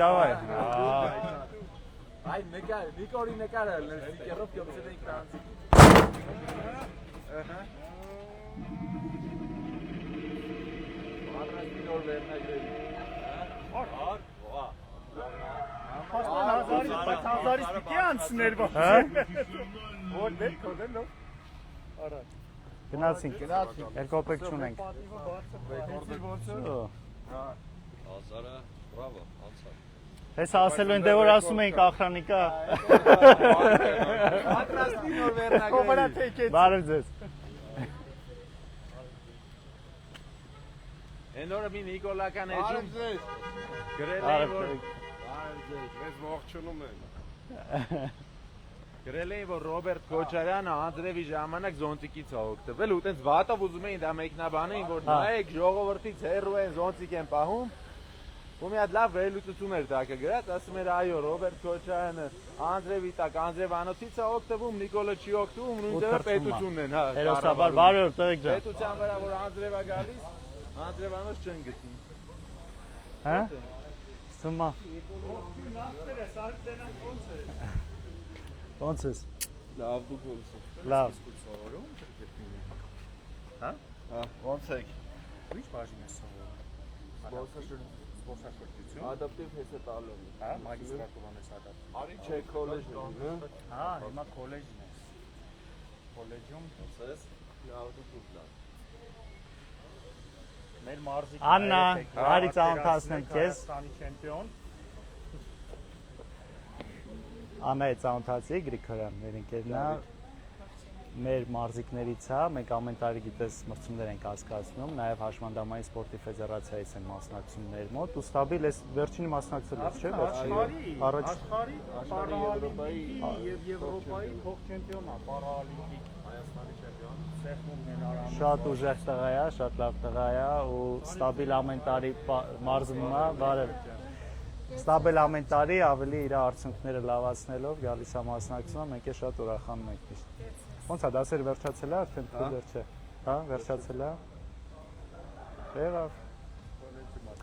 Դավայ։ Այ նկար, Նիկոլի նկարը ստիկերով կոպսել էի կրանցի։ Ահա։ Արնասի նոր վերնագրերի։ Հազարից պիտի անցներ բաց։ Որ դեր կոդել լով։ Արա։ Գնացինք, երկոպեկ չունենք։ Հազարը, բրավո, անցավ։ Ես ասելու են, դե որ ասում էինք ախրանիկա։ Արնասի նոր վերնագրերի։ Բարև ձեզ։ Այն օրը մի նիկոլական էջում գրել էին, որ Մեզ ողջունում են։ գրել էին, որ Ռոբերտ Քոչարյանը անձրևի ժամանակ զոնտիկից է օգտվել, ու տենց վատով ուզում էին դա մեկնաբան էին, որ նայեք ժողովրդից հեռու են զոնտիկ են պահում, ու մի հատ լավ վերլուծություն էր տակը գրած, ասում էր այո, Ռոբերտ Քոչարյանը անձրևի տակ անձրևանոցից է օգտվում, Նիկոլը չի օգտվում, նույնտեղ պետությունն են, հա։ Հերոսաբար, բարև տղեկ ջան։ Պետության վրա որ անձրև է գալիս, անձրևանոց չեն գտնում։ Հա։ Սումա։ Ոնց ես։ Լավ դու ոնց ես։ Լավ։ Հա։ Ոնց եք։ Ինչ բաժին ես սովորում։ Զբոսաշրջություն։ Ադապտիվ հեսետալով։ Հա, մագիստրատուրան ես ադապտիվ։ Արի չէ քոլեջն է։ Հա, հիմա քոլեջն է։ Քոլեջում Ոնց լավ դու լավ։ Մեր մարզիկը Աննա, հարի ծանոթացնեմ քեզ։ Հայաստանի չեմպիոն։ Անայ ծանոթացի Գրիգորյան, մեր ընկերն է, մեր մարզիկներից է, մենք ամեն տարի գիտես մրցումներ ենք հասկացնում, նաև Հաշմանդամային սպորտի ֆեդերացիայից են մասնակցում մեր մոտ, ու ստաբիլ ես վերջին մասնակցել ես, չէ՞, Աշխարհի, Պարաօլիմպիայի եւ Եվրոպայի փոխ չեմպիոնա, Պարաօլիմպիկ Հայաստանի չեմպիոն, Սեխմում Մենարամը։ Շատ ուժեղ տղա է, շատ լավ տղա է ու ստաբիլ ամեն տարի մարզվում է, բարև։ Ստաբիլ ամեն տարի ավելի իր արդյունքները լավացնելով գալիս է մասնակցում, մենք է շատ ուրախանում ենք միշտ։ Ոնց է դասերը վերջացել է, արդեն վերջ է։ Հա, վերջացել է։ Եղավ։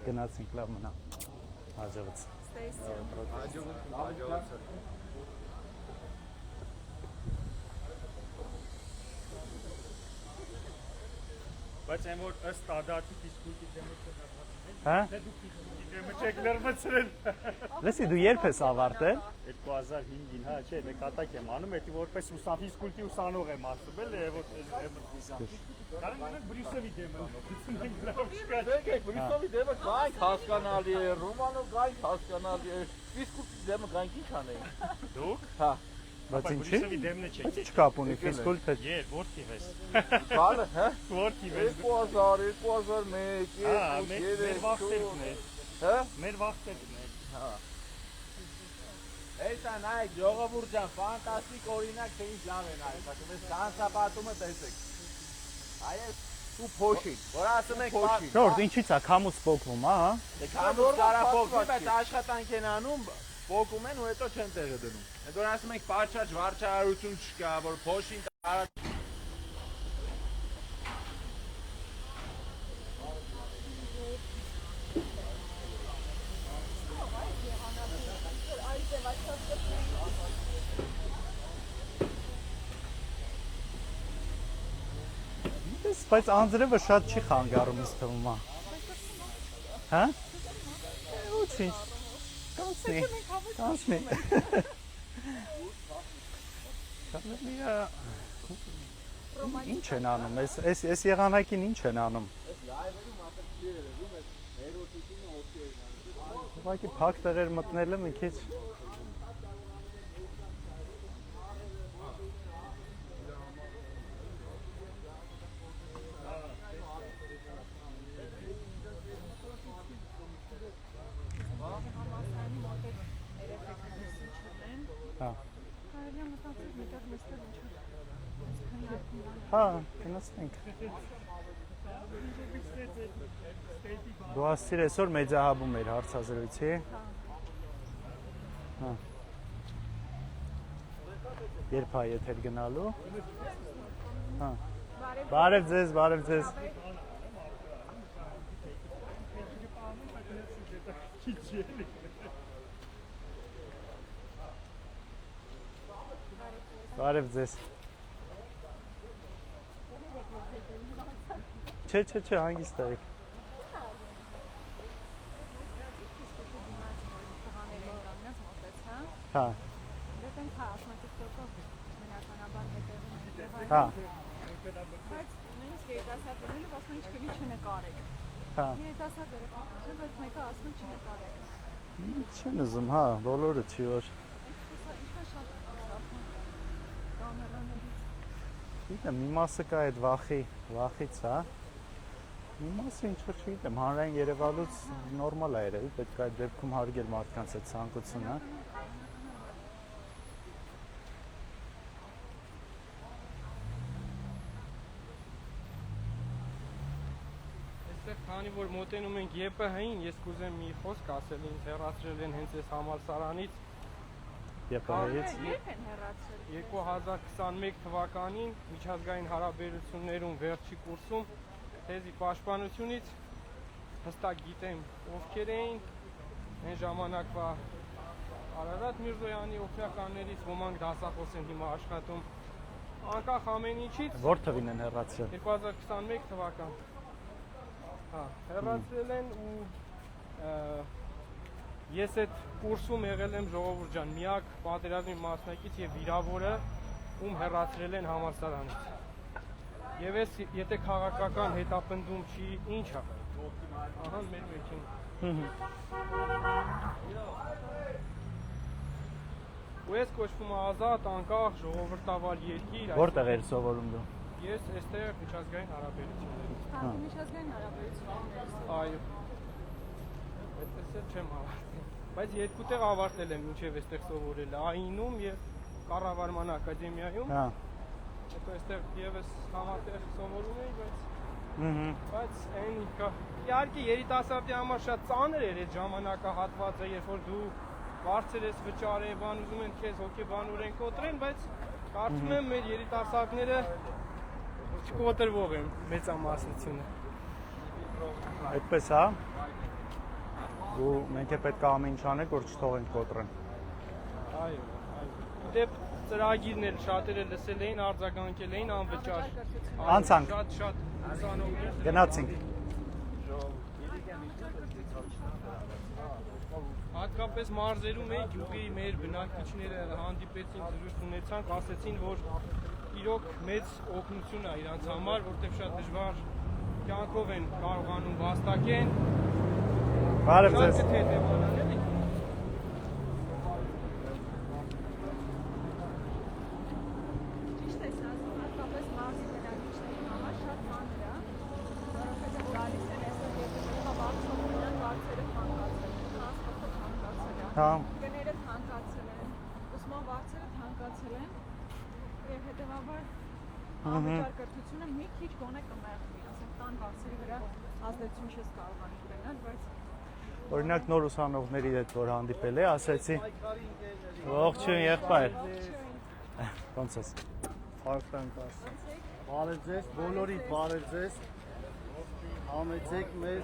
Գնացինք լավ մնա։ Հաջողություն։ Հաջողություն։ Բայց այն որ ըստ ադատի ֆիզկուլտի դեմը չնարհացնեն։ Հա։ Թե դուք ֆիզկուլտի դեմը չեք լրացրել։ Լսի դու երբ ես ավարտել։ 2005-ին, հա, չէ, մեկ կատակ եմ անում, էդի որպես ֆիզկուլտի ուսանող եմ ասում, էլ որ Կարեն Բրյուսովի դեմը նոքեցնենք լավ չկա։ Եկեք, Բրյուսովի դեմը գանք հասկանալի է, Ռոմանով գանք հասկանալի է, ֆիզկուլտի դեմը գանք ինչ անենք։ Դուք։ Հա։ Բայց ինչի։ Բրյուսովի դեմն է Ինչ կապ ունի ֆիզկուլտը։ Եր, որքի ես։ Բալը, հա։ Որքի ես։ 2000, 2001, 2003, Հա, մեր վախտերն է։ Հա։ Մեր վախտերն է։ Հա։ Էսա նայեք, ժողովուրդ ջան, ֆանտաստիկ օրինակ թե ինչ լավ է նայեք, ասում ես կանսապատումը տեսեք։ Այս ու փոշին, որ ասում եք Ժորդ, ինչի՞ց է քամուց փոկվում, հա։ Դե քամուց կարա փոկվի, բայց աշխատանք են անում, փոկում են ու հետո չեն տեղը դնում։ Այդ որ ասում եք պատշաճ վարչարարություն չկա, որ փոշին կարա Բայց անձրևը շատ չի խանգարում ինձ թվում է։ Հա։ Ոչինչ։ Կանցնի։ Ինչ են անում, այս եղանակին ինչ են անում։ Ուղղակի փակ տեղեր մտնելը մի քիչ Հա, գնացինք։ Դու ասիր այսօր մեծահաբում էր հարցազրույցի։ Հա։ Երբ է եթեր գնալու։ Հա։ Բարև ձեզ, բարև ձեզ։ Բարև ձեզ։ Չէ, հանգիստ եք։ Հա։ Հա։ Բայց նույնիսկ երիտասարդները ասում են ինչքան չնկարեք։ Հա։ Երիտասարդները ասում են մեկը ասում են չնկարեք։ Չեն ուզում, հա, բոլորը չի որ։ Ինչքան շատ կամերաներից։ Գիտեմ, մի մասը կա այդ վախից, հա։ Մի մասը ինչ որ չգիտեմ, հանրային Երևանից նորմալ է երևի, պետք է այդ դեպքում հարգել մարդկանց այդ ցանկությունը։ Այստեղ քանի որ մոտենում ենք ԵՊՀ-ին, ես կուզեմ մի խոսք ասել, ինձ հեռացրել են հենց այս համալսարանից։ ԵՊՀ-ից։ Երբ են հեռացրել։ 2021 թվականին միջազգային հարաբերություններում վերջի կուրսում թեզի պաշտպանությունից հստակ գիտեմ ովքեր էին այն ժամանակվա Արարատ Միրզոյանի օգնականներից ոմանք դասախոս են հիմա աշխատում անկախ ամեն ինչից Որ թվին են հեռացրել 2021 թվական հա հեռացրել են ու ես այդ կուրսում եղել եմ ժողովուրդ ջան միակ պատերազմի մասնակից եւ վիրավորը ում հեռացրել են համալսարանից Եվ ես եթե քաղաքական հետապնդում չի, ինչ է։ Ահա մեր մեջին։ ու ես կոչվում եմ ազատ, անկախ, ժողովրդավար երկիր։ Որտեղ ես սովորում դու։ Ես այստեղ միջազգային հարաբերություններում։ Միջազգային հարաբերություններ։ Այո։ Այդպես էլ չեմ ավարտել։ Բայց երկու տեղ ավարտել եմ մինչև այստեղ սովորելը, ԱԻՆ-ում եւ Կառավարման ակադեմիայում։ Հա։ Հետո այստեղ եւս համատեղ սովորում էի, բայց այն ինքը իհարկե երիտասարդի համար շատ ծանր էր այդ ժամանակահատվածը, երբ որ դու բարձր ես վճարե, բան ուզում են քեզ հոգեբանորեն կոտրեն, բայց կարծում եմ մեր երիտասարդները չկոտրվող են մեծամասնությունը։ Այդպես հա։ Ու մենք է պետք է ամեն ինչ անենք, որ չթողենք կոտրեն։ Այո, այո։ Դեպ ծրագիրներ շատերը լսել էին, արձագանքել էին անվճար։ Անցանք։ Շատ ուսանողներ։ Գնացինք։ Հատկապես մարզերում էի գյուղի մեր բնակիչները հանդիպեցին, զրույց ունեցանք, ասեցին, որ իրոք մեծ օգնություն է իրանց համար, որտեղ շատ դժվար կյանքով են կարողանում վաստակեն։ Բարև ձեզ։ Ճիշտ է ասում, հատկապես մարզի բնակիչների համար շատ ծանր է, որովհետև գալիս են այսօր երկրի վարձողներն վարձերը թանկացել են, տրանսպորտը թանկացել է, Հա։ գները թանկացել են, ուսման վարձերը թանկացել են, եւ հետեւաբար անվճար կրթությունը մի քիչ գոնե կմեղվի, ասենք տան վարձերի վրա ազդեցություն չես կարողանում ունենալ, բայց Օրինակ նոր ուսանողների հետ որ հանդիպել է, ասեցի ողջույն եղբայր։ Ոնց ես։ Բարև տաս։ Բարև ձեզ, բոլորիդ բարև ձեզ։ Համեցեք մեր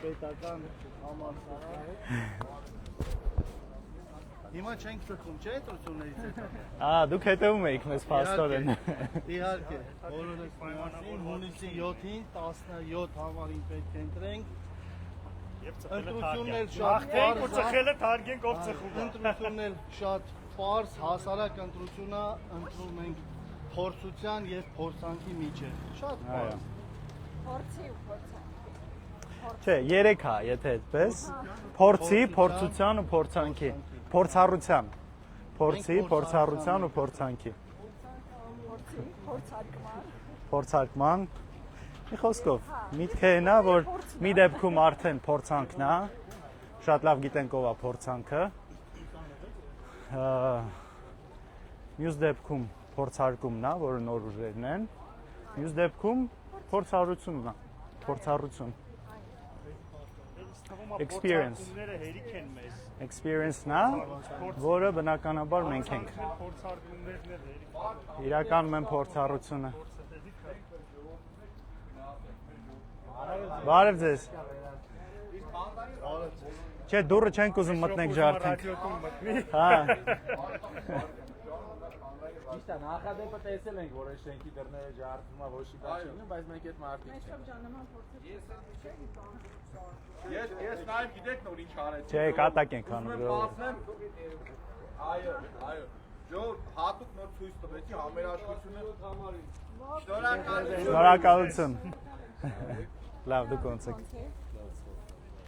պետական համալսարանը։ Հիմա չենք ծխում, չէ՞ ուսումներից հետո։ Դուք հետևում եք մեզ փաստորեն։ Իհարկե, բոլորս միասին հունիսի 7-ին 17 համարին պետք է ընտրենք։ Ընտրությունն շատ Ախտենք ու ծխելը թարգենք ով ծխում։ Ընտրությունն շատ պարզ, հասարակ ընտրություն է, ընտրում ենք փորձության եւ փորձանքի միջև։ Շատ պարզ։ փորձի ու փորձանքի։ Չէ, 3 հա, եթե այդպես։ Փորձի, փորձության ու փորձանքի։ Փորձառության։ Փորձի, փորձառության ու փորձանքի։ Փորձի, փորձարկման։ Փորձարկման։ Մի խոսքով, միտքը այն է, որ մի դեպքում արդեն փորձանքն է, շատ լավ գիտենք ով է փորձանքը, մյուս դեպքում փորձարկումն է, որը նոր ուժերն են, մյուս դեպքում փորձառությունն է, փորձառություն, experience, experience-ն է, որը բնականաբար մենք ենք, իրականում են փորձառությունը, Բարև ձեզ։ Չէ, դուրը չենք ուզում մտնենք ջարդենք։ Հա։ Ճիշտ է, նախադեպը տեսել ենք, որ այս շենքի դռները ջարդվում է, ոչ մի բան չլինում, բայց մենք այդ մարդիկ չենք։ Ես նաև գիտեք նոր ինչ արեցի։ Չէ, կատակ ենք անում։ Այո, այո։ Ժողովուրդ հատուկ նոր ցույց տվեցի համերաշխությունը։ Շնորհակալություն։ Լավ, դուք ոնց եք։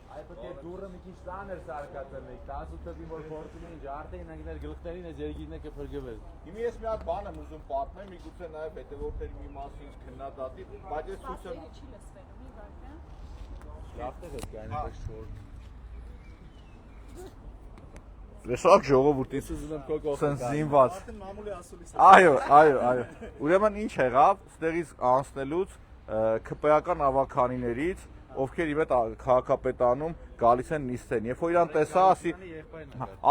Այ պետք է դուրը մի քիչ ծանր սարկածել եք, 18 թվին որ փորձում էին ջարդեին, անգներ գլխներին այս երգիրն է կփրկվել։ Հիմա ես մի հատ բան եմ ուզում պատմեմ, միգուցե նաև հետևորդների մի մասին քննադատի, բայց ես ցույց եմ չի լսվելու, մի վարքան։ Լավ տեղ է կային այս շոր։ Տեսակ ժողովուրդ, ինձ ուզում եմ քո կողքին զինված։ Այո, այո։ Ուրեմն ինչ եղավ, ստեղից անցնելուց ԿՊ-ական ավականիներից, ովքեր իմ հետ քաղաքապետանում գալիս են նիստեն։ Երբ որ իրան տեսա,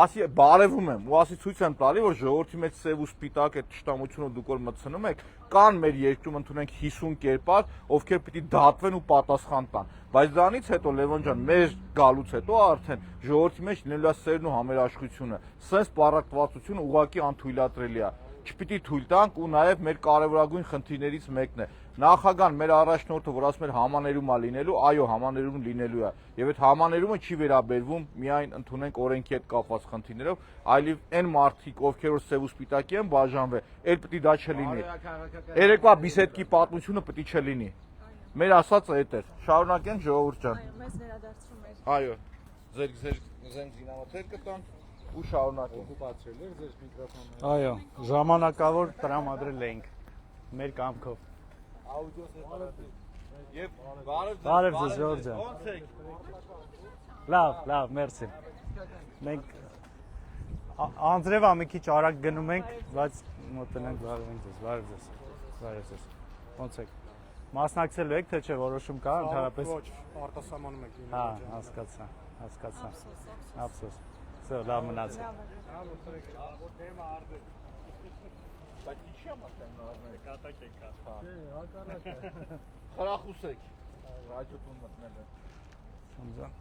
ասի բարևում եմ, ու ասի ցույց եմ տալի, որ ժողովրդի մեջ սև ու սպիտակ այդ ճշտամությունը դուք որ մտցնում եք, կան մեր երկրում ընդունենք 50 կերպար, ովքեր պիտի դատվեն ու պատասխան տան։ Բայց դրանից հետո Լևոն ջան, մեր գալուց հետո արդեն ժողովրդի մեջ լինելու է սերն ու համերաշխությունը։ Սենց պարակտվածությունը ուղղակի անթույլատրելի է։ Չպիտի թույլ տանք ու նաև մեր կարևորագույն խնդիրներից մեկն է։ Նախագահան մեր առաջնորդը, որ ասում էր համաներում է լինելու, այո, համաներում լինելու է։ Եվ այդ համաներումը չի վերաբերվում միայն ընդունենք օրենքի հետ կապված խնդիրներով, այլև այն մարդիկ, ովքեր որ սև ու սպիտակի են բաժանվել, էլ պիտի դա չլինի։ Երեկվա բիսեդկի պատմությունը պիտի չլինի։ Մեր ասածը այդ էր։ Շարունակենք ժողովուրդ ջան։ Այո, մեզ վերադարձրում էր։ Այո, ձեր զինամթեր կտան։ ու շարունակենք։ Օկուպացրել էր ձեր միկրոֆոնը։ Այո, ժամանակավոր տրամադրել ենք մեր կամքով։ Եվ Բարև ձեզ, Ժորժ ջան։ Ո՞նց եք։ Լավ, մերսի։ Մենք անձրևա մի քիչ արագ գնում ենք, բայց մոտենանք բարև ձեզ։ Ո՞նց եք։ Մասնակցելու եք, թե չէ, որոշում կա ընդհանրապես։ Ոչ, արտասահմանում եք լինել։ Հա, հասկացա։ Ափսոս։ Սա լավ մնացեք։ Բայց ինչի՞ ամասեն նորմալ Կատակ եք կա։ խրախուսեք ռադիոտուն մտնելը։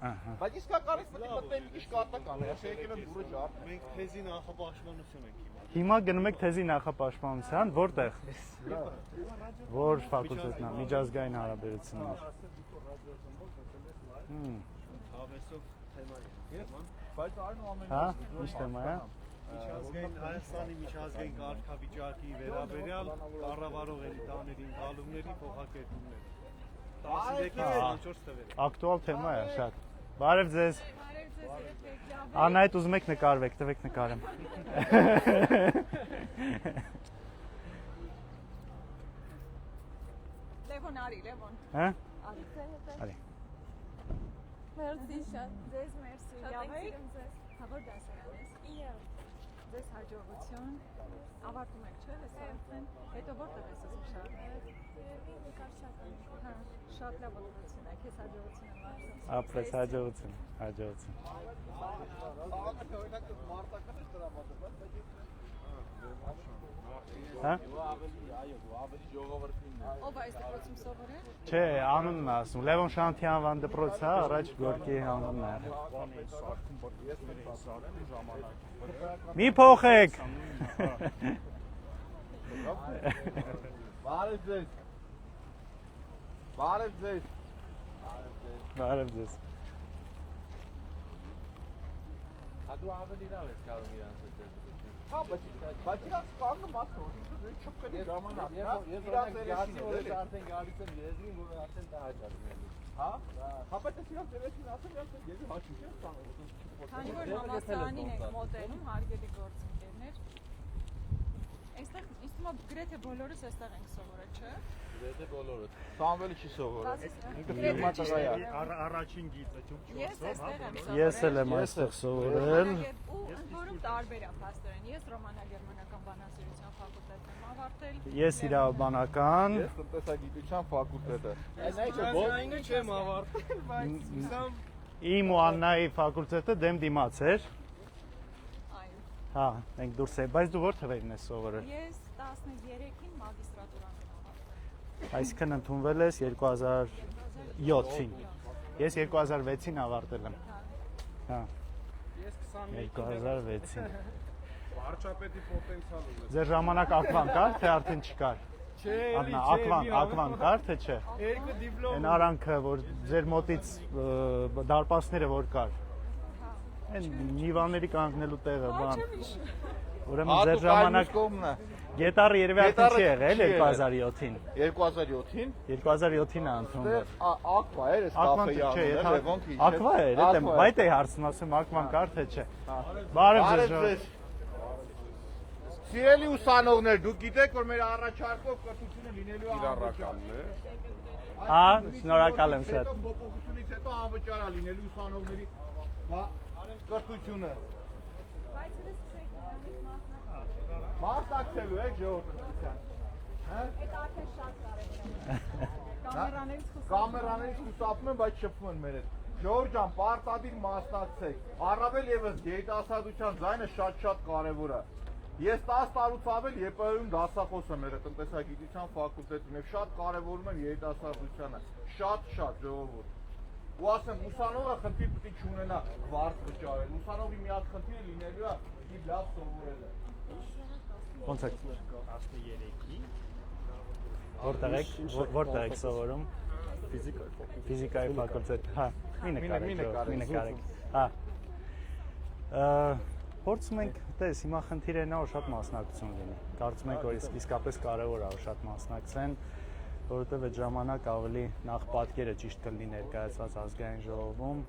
Ահա։ Բայց իսկականից պետք է մտնեն մի քիչ կատական, ասա եկել են դուրը ջարդ։ Մենք թեզի նախապաշտպանություն ենք Հիմա գնում եք թեզի նախապաշտպանության, որտեղ։ Որ ֆակուլտետն է, միջազգային հարաբերություններ։ Հավեսով թեմա է։ Բայց այնուամենայնիվ Հա, ի՞նչ թեմա է։ Միջազգային Հայաստանի միջազգային կարգավիճակի վերաբերյալ կառավարող էլիտաների ընկալումների փոխակերպումները։ 13-ից 24 թվեր։ Ակտուալ թեմա է, շատ։ Բարև ձեզ։ Անայդ ուզում եք նկարվեք, տվեք նկարեմ։ Լևոն արի, Լևոն։ Հա։ Արի։ Մերսի շատ, ձեզ մերսի։ Լավ եք։ Հավոր դասարանես։ Ձեզ հաջողություն։ Ավարտում եք, չէ՞, հեսա։ Հետո որտեղ ես ուզում շարունակել։ Հա, շատ լավ ուղղություն է, քեզ հաջողություն եմ ասում։ Ապրես հաջողություն։ Հա։ Ավելի ժողովրդին է։ Ով այս դպրոցում սովորել։ Չէ, անունն ասում, Լևոն Շանթյանվան դպրոց, հա, առաջ Գորկի անունն է։ Մի փոխեք։ Բարև ձեզ։ Բարև ձեզ։ Բարև ձեզ։ Դու ավելի լավ ես կարող իրանց հետ։ Հա, բայց իրանց կանգնում ասում, դու չփքելի ժամանակ։ Իրանց երեսին որ արդեն գալիս են եզրին, որ արդեն դա հաճարում։ Հա? Հա, բայց իրանց երեսին ասում, իրանց եզրի հաճույք է ստանում։ Քանի որ համալսարանին ենք մոտենում, հարգելի գործընկերներ։ Այստեղ ինձ թվում է գրեթե բոլորս այստեղ ենք սովորել, չէ՞։ Գրեթե բոլորը։ Սամվելի չի սովորել։ Ինքը ֆիրմա տղա է։ Առաջին գիծը 4-ով։ Ես այստեղ եմ սովորել։ Ես էլ եմ այստեղ սովորել։ Ու ընդ որում տարբեր է փաստորեն։ Ես ռոմանագերմանական բանասիրության ֆակուլտետն եմ ավարտել։ Ես իրավաբանական։ Ես տնտեսագիտության ֆակուլտետը։ Բանային չեմ ավարտել, բայց Իմ ու Աննայի ֆակուլտետը դեմ դիմաց էր։ Այո։ Հա, մենք դուրս ենք, բայց դու որ թվերին ես սովորել։ Ես 13-ին մագիստրատուրան ավարտել։ Այսինքն ընդունվել ես 2007-ին։ Ես 2006-ին ավարտել եմ։ Հա։ ես 2006-ին։ Վարչապետի պոտենցիալ ունես։ Ձեր ժամանակ ակվան կար, թե արդեն չկար։ Չէ, Աննա, ակվան կար, թե չէ։ երկու դիպլոմ։ Այն արանքը, որ ձեր մոտից դարպասները որ կար։ Այն նիվաների կանգնելու տեղը, բան։ Ուրեմն ձեր ժամանակ Գետառը երևի արդեն չի եղել 2007-ին։ 2007-ին։ 2007-ին է ընդունվել։ Ակվա էր, այս կաֆեի անունը, Լևոն քիչ։ Ակվա էր, դա բայց է հարցնում, ասում ակվան կար թե չէ։ Բարև ձեզ։ Սիրելի ուսանողներ, դուք գիտեք, որ մեր առաջարկով կրթությունը լինելու է Իրականն է։ Հա, շնորհակալ եմ շատ։ Փոփոխությունից հետո անվճար է լինելու ուսանողների կրթությունը։ Մասնակցելու եք ժողովրդության։ Հա? Այդ արդեն շատ կարևոր է։ Կամերաներից խուսափում են, բայց շփվում են մեր հետ։ Ժողովուրդ ջան, պարտադիր մասնակցեք։ Առավել եւս երիտասարդության ձայնը շատ կարևոր է։ Ես 10 տարուց ավել ԵՊՀ-ում դասախոս եմ եղել տնտեսագիտության ֆակուլտետում եւ շատ կարևորում եմ երիտասարդությանը։ Շատ ժողովուրդ։ Ու ասեմ, ուսանողը խնդիր պետք է չունենա վարձ վճարել։ Ուսանողի միակ խնդիրը լինելու է իր լավ սովորելը։ Ոնց է 13-ի որտեղ եք սովորում։ Ֆիզիկայի ֆակուլտետ, հա։ Մի նկարեք։ Հա։ Փորձում ենք, տես, հիմա խնդիրն է, որ շատ մասնակցություն լինի։ Կարծում ենք, որ իսկապես կարևոր է, որ շատ մասնակցեն։ որովհետև այդ ժամանակ ավելի նախ պատկերը ճիշտ կլինի ներկայացված ազգային ժողովում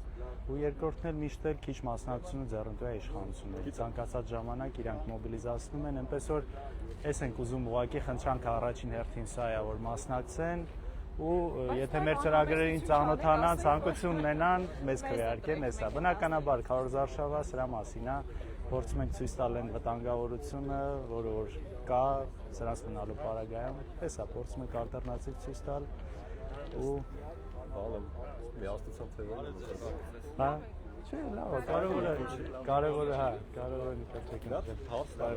ու երկրորդն էլ միշտ էլ քիչ մասնակցությունը ձեռնտու է իշխանությունների ցանկացած ժամանակ իրանք մոբիլիզացնում են այնպես որ էս ենք ուզում ուղղակի խնդրանք առաջին հերթին սա է որ մասնակցեն ու եթե մեր ծրագրերին ծանոթանան, ցանկություն ունենան, մեզ քվեարկեն, էսա։ Բնականաբար քարոզարշավը սրա մասին է, փորձում ենք ցույց տալ այն վտանգավորությունը, որը որ կա սրանց մնալու պարագայում, էսա փորձում ենք ալտերնատիվ ցույց տալ ու բանը միասնության թեման հա չէ, լավ է, կարևորը հա, կարևորը նկատեք հարցը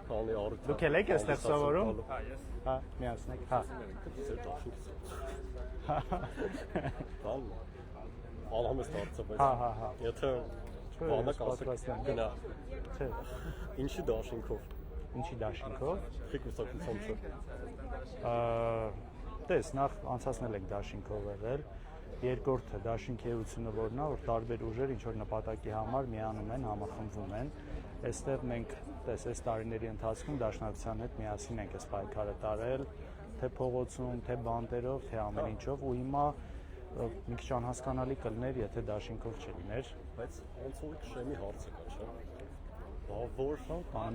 քանի առիթ դուք եք այստեղ սովորում հա միացնեք հա Ալհամես դարձա բայց հա եթե բանը կասեք գնա չէ ինչի դաշինքով ֆիկուսակցության չէ տես նախ անցածնել եք դաշինքով եղել երկրորդը դաշինքերությունը որն է որ տարբեր ուժեր ինչ որ նպատակի համար միանում են համախմբվում են այստեղ մենք տես այս տարիների ընթացքում դաշնակցության հետ միասին ենք այս պայքարը տարել թե փողոցում թե բանտերով թե ամեն ինչով ու հիմա մի քիչ անհասկանալի կլներ եթե դաշինքով չլիներ բայց ոնց որ շեմի հարցը կա չէ որ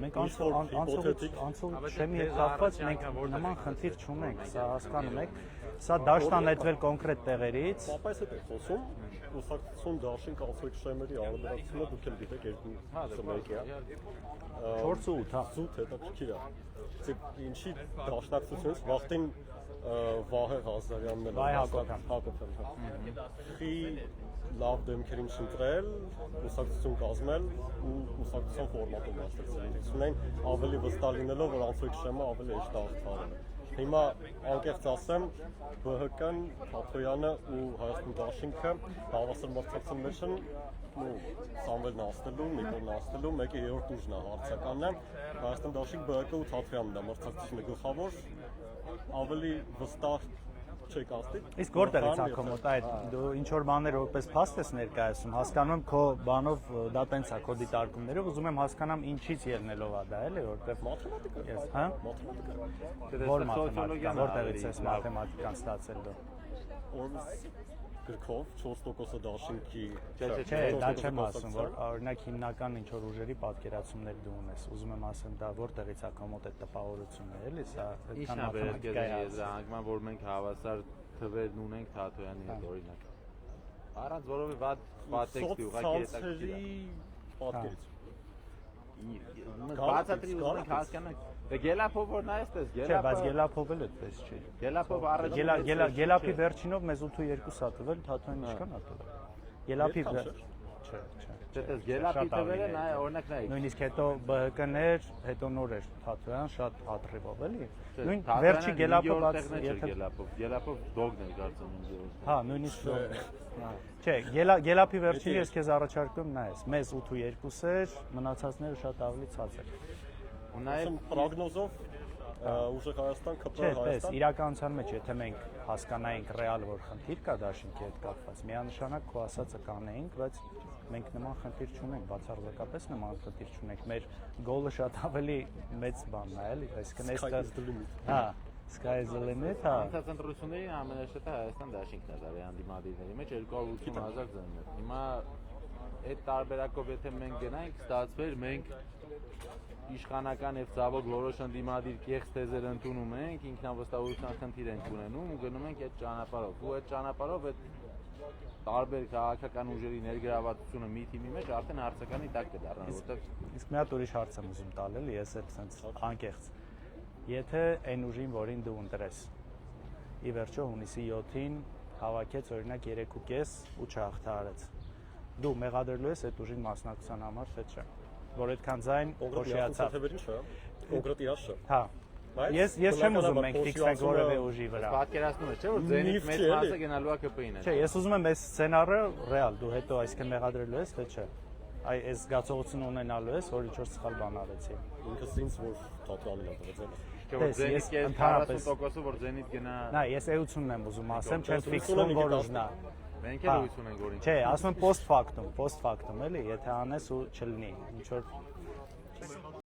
մենք անցող շեմի հետ կապված մենք նման խնդիր չունենք սա հասկանում եք սա դաշտ անետվել կոնկրետ տեղերից Պապայս հետ է խոսում ուսակցություն դաշինք անցող շեմերի արարողությունը դուք էլ գիտեք երկու մեկի է 4 ու 8 հա զուտ հետաքրքիր է ինչի դաշնակցությունից վախտին Վահե Ղազարյանն էլ Հակոբյան խի լավ դեմքերին շնտրել, ուսակցություն կազմել ու ուսակցություն ֆորմատով մասնակցել։ Ունեն ավելի վստահ լինելով, որ անցույց շեմը ավելի հեշտ աղթարել է։ Հիմա անկեղծ ասեմ, ԲՀԿ-ն, Թաթոյանը ու Հայաստան դաշինքը հավասար մրցակցության մեջ են ու Սամվելն ասնելու, Նիկոլն ասնելու, մեկը երրորդ ուժն է հարցականն է, Հայաստան դաշինք ԲՀԿ ու Թաթոյանն է մրցակցությունը գլխավոր, ավելի վստահ չեք ասի։ Իսկ որտեղից է քո մոտ այդ դու ինչ որ բաներ որպես փաստ ես ներկայացում, հասկանում եմ քո բանով դա տենց է քո դիտարկումներով, ուզում եմ հասկանամ ինչից ելնելով է դա էլի, որտեղ մաթեմատիկա։ Ես, հա? Մաթեմատիկա։ Որ մաթեմատիկա, որտեղից ես մաթեմատիկան ստացել դու։ Օրս գրքով 4% դաշինքի Չէ, դա չեմ ասում, որ օրինակ հիմնական ինչ որ ուժերի պատկերացումներ դու ունես։ Ուզում եմ ասեմ, դա որտեղից է քո մոտ այդ տպավորությունը, էլի, սա այդքան մաթեմատիկա է։ Անգամ որ մենք հավասար թվերն ունենք Թաթոյանի հետ օրինակ։ Առանց որովի վատ պատեքստի ուղղակի հետաքրքիր պատկերից։ Բացատրի ուզում ենք հասկանանք։ Դե Գելափով որ նայես տես, Չէ, բայց Գելափով էլ այդպես չի։ Գելափով Գելափի վերջինով մեզ 8.2 է տվել, Թաթոյին ինչքան է տվել։ Գելափի Չէ։ Դες Գելափի թվերը նայ օրինակ նայ։ Նույնիսկ հետո ԲՀԿ-ներ, հետո նոր էր Թաթոյան, շատ հատրիվով էլի։ Նույն վերջի Գելափը բաց եթե Գելափով դոգն էր կարծում ինձ։ Հա, նույնիսկ Չէ, Գելափի վերջին ես քեզ առաջարկում նայես։ Մեզ 8.2 էր, մնացածները շատ ավելի ցածր։ Ու նաև պրոգնոզով ուժեղ Հայաստան ԿՊ Հայաստան։ Չէ, իրականության մեջ եթե մենք հասկանայինք ռեալ որ խնդիր կա դաշինքի հետ կապված, միանշանակ քո ասածը կանեինք, բայց մենք նման խնդիր չունենք, բացարձակապես նման խնդիր չունենք։ Մեր գոլը շատ ավելի մեծ բանն է, էլի, այսինքն այստեղ հա Sky is the limit, հա։ Անցած ընտրությունների ամենաշատը Հայաստան դաշինքն է դարի հանդիմադիրների մեջ 280,000 ձայներ։ Հիմա այդ տարբերակով եթե մենք գնայինք, ստացվեր մենք իշխանական եւ ցավոք որոշ ընդդիմադիր կեղծ թեզեր ընդունում ենք, ինքնավստահության խնդիր ենք ունենում ու գնում ենք այդ ճանապարհով։ Ու այդ ճանապարհով այդ տարբեր քաղաքական ուժերի ներգրավվածությունը մի թիմի մեջ արդեն հարցականի տակ կդառնա, որտեղ իսկ մի հատ ուրիշ հարց եմ ուզում տալ էլի, ես էլ sense անկեղծ։ Եթե այն ուժին, որին դու ընտրես, ի վերջո հունիսի 7-ին հավաքեց օրինակ 3.5 ու չհաղթահարեց։ Դու մեղադրելու ես այդ ուժին մասնակցության համար, թե չէ։ Որ այդքան ձայն օշիացավ։ Կոնկրետ իրաց չէ։ Հա։ Ես չեմ ուզում մենք ֆիքսենք որևէ ուժի վրա։ Պատկերացնում ես, չէ՞ որ Զենիթ մեծ մասը գնալու է ԿՊ-ին։ Չէ, ես ուզում եմ այս սցենարը ռեալ, դու հետո այսքան մեղադրելու ես, թե չէ։ Այս զգացողությունը ունենալու ես, որ ինչ-որ սխալ բան արեցի։ Ինքս ինձ որ Թաթոյանին է տվել։ Չէ՞ որ Զենիթի 40%-ը որ Զենիթ գնա։ Նա ես էությունն եմ ուզում ասեմ, չեմ ֆիքսում որ ուժնա։ Մենք էլ ուղղություն ենք որ ինչ։ Չէ, ասում եմ post factum էլի, եթե անես ու չլինի, ինչ որ